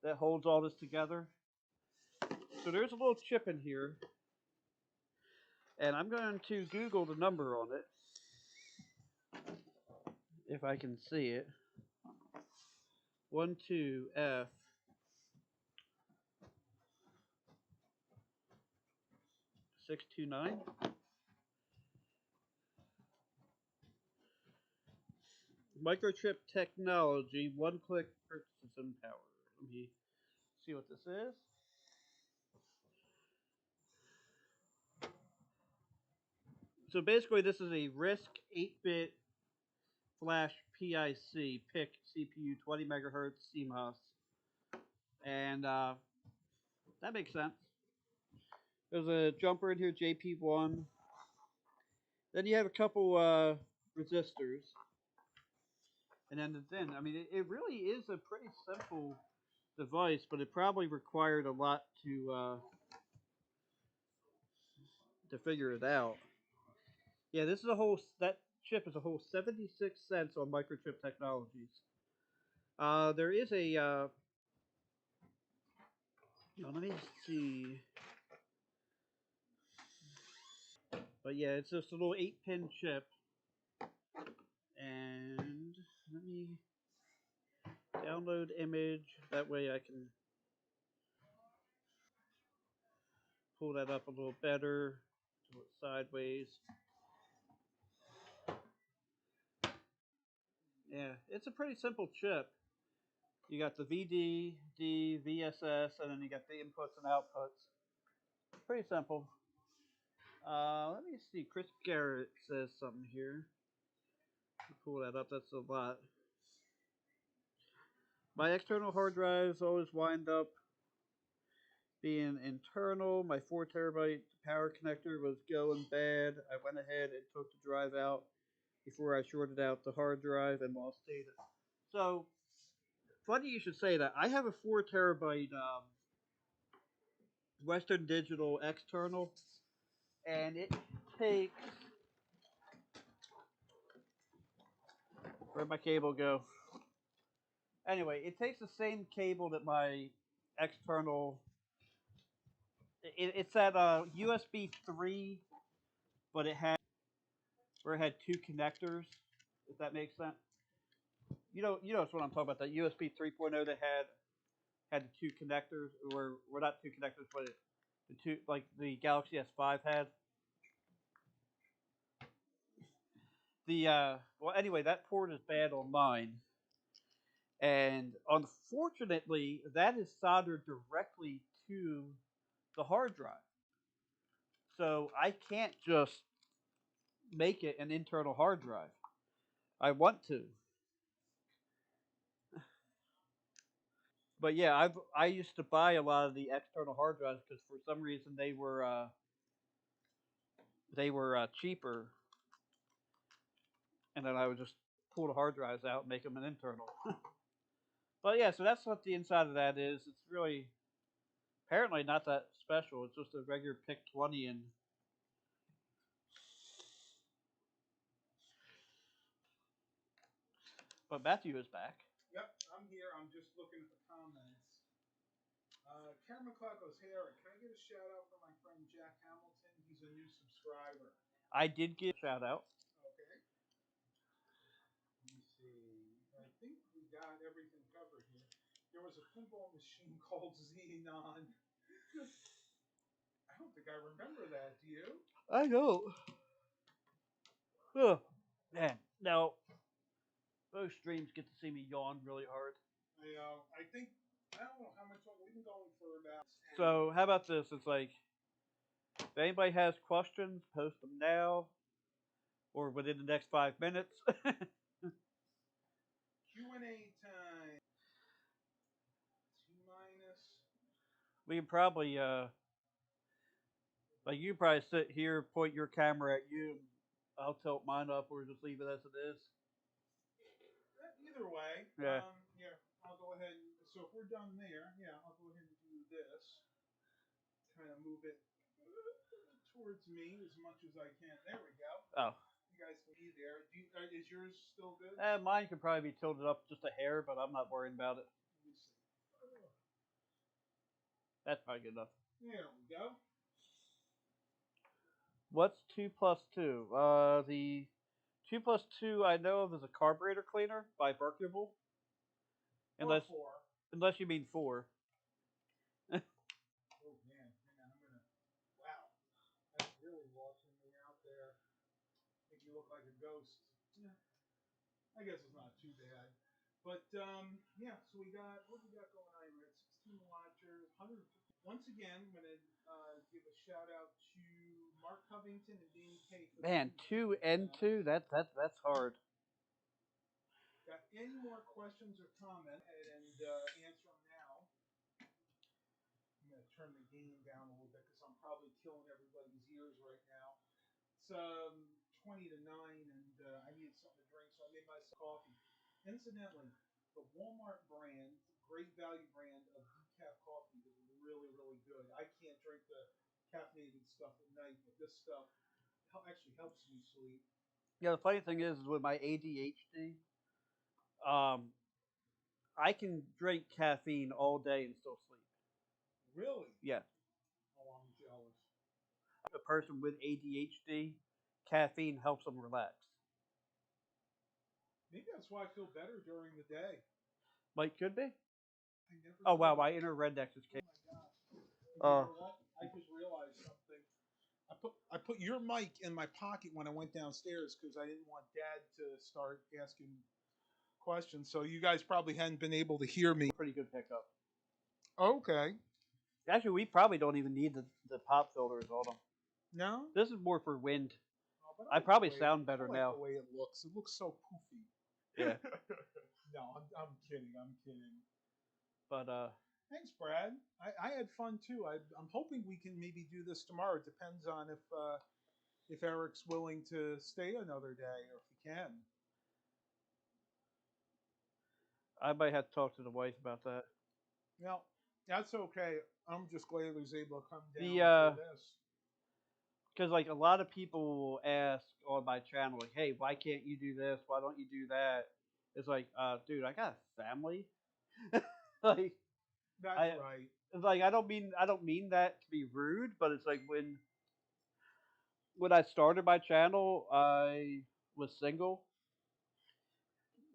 that holds all this together. So there's a little chip in here, and I'm going to Google the number on it if I can see it. 12F 629. Microchip technology, one-click purchases and power. Let me see what this is. So basically, this is a RISC 8-bit flash PIC PIC CPU, 20 megahertz CMOS, and that makes sense. There's a jumper in here, JP1. Then you have a couple resistors, and then the DIN. I mean, it really is a pretty simple device, but it probably required a lot to figure it out. Yeah, this is a whole that chip is a whole 76 cents on Microchip Technologies. There is a let me see. But yeah, it's just a little 8-pin chip, and let me download image. That way I can pull that up a little better, do it sideways. Yeah, it's a pretty simple chip. You got the VD, VSS, and then you got the inputs and outputs. Pretty simple. Let me see. Chris Garrett says something here. Pull that up. That's a lot. My external hard drives always wind up being internal. My 4 terabyte power connector was going bad. I went ahead and took the drive out before I shorted out the hard drive and lost data. So, funny you should say that. I have a 4 terabyte Western Digital external, and it takes. Where'd my cable go? Anyway, it takes the same cable that my external. It's at USB 3, but it had two connectors. If that makes sense. You know what I'm talking about. That USB 3.0 that had the two connectors, or not two connectors, but the two like the Galaxy S5 had. The well, anyway, that port is bad on mine, and unfortunately, that is soldered directly to the hard drive. So I can't just make it an internal hard drive. I want to, but yeah, I used to buy a lot of the external hard drives because for some reason they were cheaper, and then I would just pull the hard drives out and make them an internal. But yeah, so that's what the inside of that is. It's really Apparently not that special. It's just a regular pick 20 and. But Matthew is back. Yep, I'm here. I'm just looking at the comments. Karen McLeod goes, hey Eric, can I get a shout out for my friend Jack Hamilton? He's a new subscriber. I did give a shout out. Okay. Let me see. I think we got everything covered here. There was a pinball machine called Xenon. I don't think I remember that. Do you? I know. Oh, man. Now, those streams get to see me yawn really hard. I think, I don't know how much we've been going for about. So, how about this? It's like, if anybody has questions, post them now or within the next 5 minutes. Q&A time. T-minus. We can probably, like, you probably sit here, point your camera at you, and I'll tilt mine up or just leave it as it is. Either way, Yeah. Yeah, I'll go ahead. So if we're done there, yeah, I'll go ahead and do this. Kind of move it towards me as much as I can. There we go. Oh. You guys can be there. Is yours still good? Mine could probably be tilted up just a hair, but I'm not worrying about it. Let me see. That's probably good enough. There we go. What's 2 plus 2? The 2 plus 2 I know of is a carburetor cleaner by Berkable. Unless 4. Unless you mean 4. Oh man, hang on, I'm gonna. Wow, that's really walking me out there. Make you look like a ghost. Yeah, I guess it's not too bad. But yeah, so we got what we got going on here. 16 watchers, 150. Once again, I'm gonna give a shout out to Mark Covington and Dean K. Man, 2 and 2, that's hard. Got any more questions or comments? And answer them now. I'm gonna turn the game down a little bit because I'm probably killing everybody's ears right now. It's 20 to 9, and I needed something to drink, so I made myself coffee. Incidentally, the Walmart brand, great value brand of decaf coffee is really, really good. I can't drink the caffeinated stuff at night, but this stuff actually helps me sleep. Yeah, the funny thing is with my ADHD, I can drink caffeine all day and still sleep. Really? Yeah. Oh, I'm jealous. A person with ADHD, caffeine helps them relax. Maybe that's why I feel better during the day. Like, could be? Oh, wow, my inner redneck just came. Oh my God. I just realized something. I put your mic in my pocket when I went downstairs because I didn't want Dad to start asking questions. So you guys probably hadn't been able to hear me. Pretty good pickup. Okay. Actually, we probably don't even need the pop filters on them. No? This is more for wind. Oh, I probably sound better I like now. the way it looks. It looks so poofy. Yeah. No, I'm kidding. I'm kidding. But, thanks, Brad. I had fun too. I'm hoping we can maybe do this tomorrow. It depends on if Eric's willing to stay another day or if he can. I might have to talk to the wife about that. Well, that's okay. I'm just glad he was able to come down to this. Because, like, a lot of people will ask on my channel, like, hey, why can't you do this? Why don't you do that? It's like, dude, I got a family. Like, that's right. It's like, I don't mean that to be rude, but it's like when I started my channel, I was single,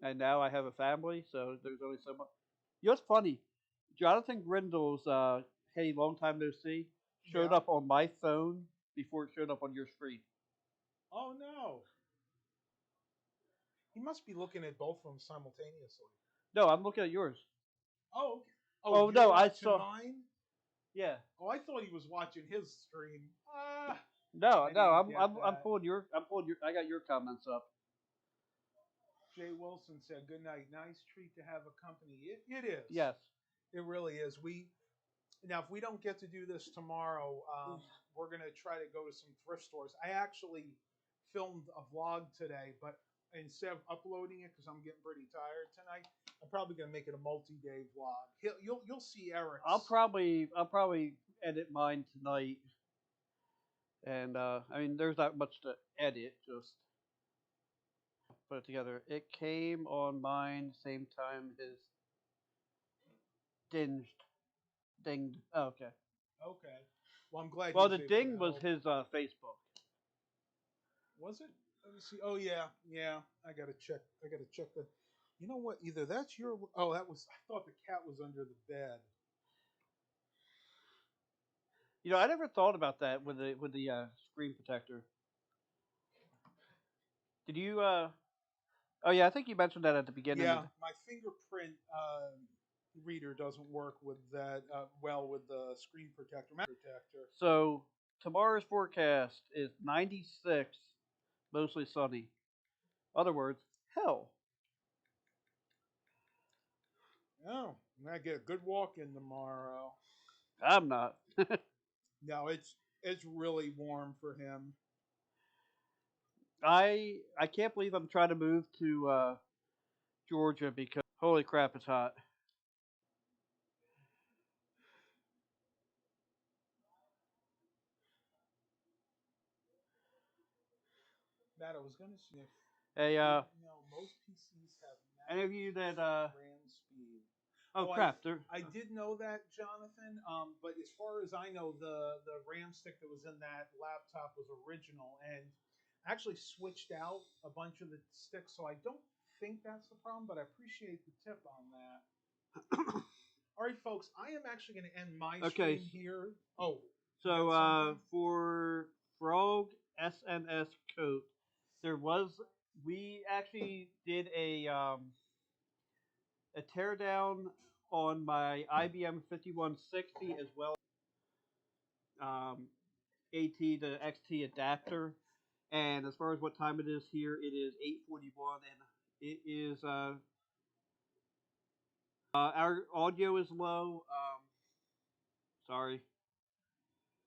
and now I have a family, so there's only so much. You know what's funny? Jonathan Grindle's "Hey, long time no see" showed up on my phone before it showed up on your screen. Oh no! He must be looking at both of them simultaneously. No, I'm looking at yours. Oh, okay. Oh no, I saw mine. Yeah. Oh, I thought he was watching his stream. No, I'm pulling your I got your comments up. Jay Wilson said, "Good night. Nice treat to have a company." It is. Yes. It really is. Now, if we don't get to do this tomorrow, we're gonna try to go to some thrift stores. I actually filmed a vlog today, but instead of uploading it because I'm getting pretty tired tonight, I'm probably gonna make it a multi-day vlog. You'll see Eric's. I'll probably edit mine tonight. And I mean, there's not much to edit. Just put it together. It came on mine same time as dinged. Oh, okay. Okay. Well, I'm glad. Well, he the was able ding to was help. his Facebook. Was it? Let me see. Oh yeah, yeah. I gotta check. The. You know what? Either that's your. Oh, that was. I thought the cat was under the bed. You know, I never thought about that with the screen protector. Did you? Oh yeah, I think you mentioned that at the beginning. Yeah, my fingerprint reader doesn't work with that well with the screen protector. So tomorrow's forecast is 96, mostly sunny. Other words, hell. Oh, I get a good walk in tomorrow. I'm not. No, it's really warm for him. I can't believe I'm trying to move to Georgia because holy crap, it's hot. Matt, I was gonna see if Hey, most PCs have any of you that RAM speed. oh crap, there. I did know that, Jonathan. But as far as I know, the RAM stick that was in that laptop was original and actually switched out a bunch of the sticks. So I don't think that's the problem, but I appreciate the tip on that. All right, folks, I am actually going to end my Okay. stream here. Oh, So for Frog SNS coat, we actually did a teardown on my IBM 5160 as well AT to XT adapter. And as far as what time it is here, it is 8:41, and it is our audio is low. Sorry.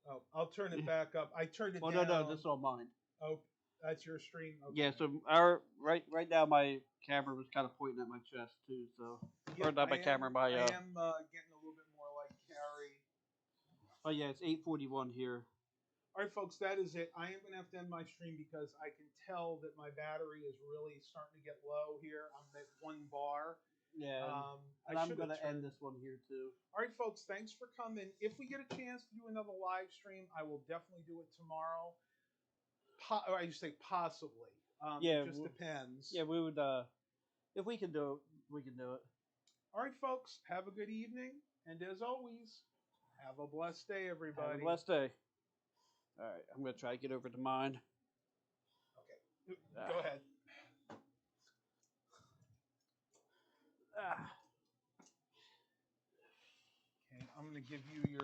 Oh, I'll turn it back up. I turned it Well, down. no, this is on mine. Oh, that's your stream. Okay. Yeah, so our right now my camera was kind of pointing at my chest too, so or not my camera, my I am getting a little bit more like Carrie. Oh yeah, it's 8:41 here. All right, folks, that is it. I am going to have to end my stream because I can tell that my battery is really starting to get low here. I'm at 1 bar. Yeah, and I'm going to end this one here too. All right, folks, thanks for coming. If we get a chance to do another live stream, I will definitely do it tomorrow. Or I just say possibly. Yeah, it just depends. Yeah, we would. If we can do it, we can do it. All right, folks, have a good evening, and as always, have a blessed day, everybody. Have a blessed day. All right, I'm going to try to get over to mine. Okay, go ahead. Okay, I'm going to give you your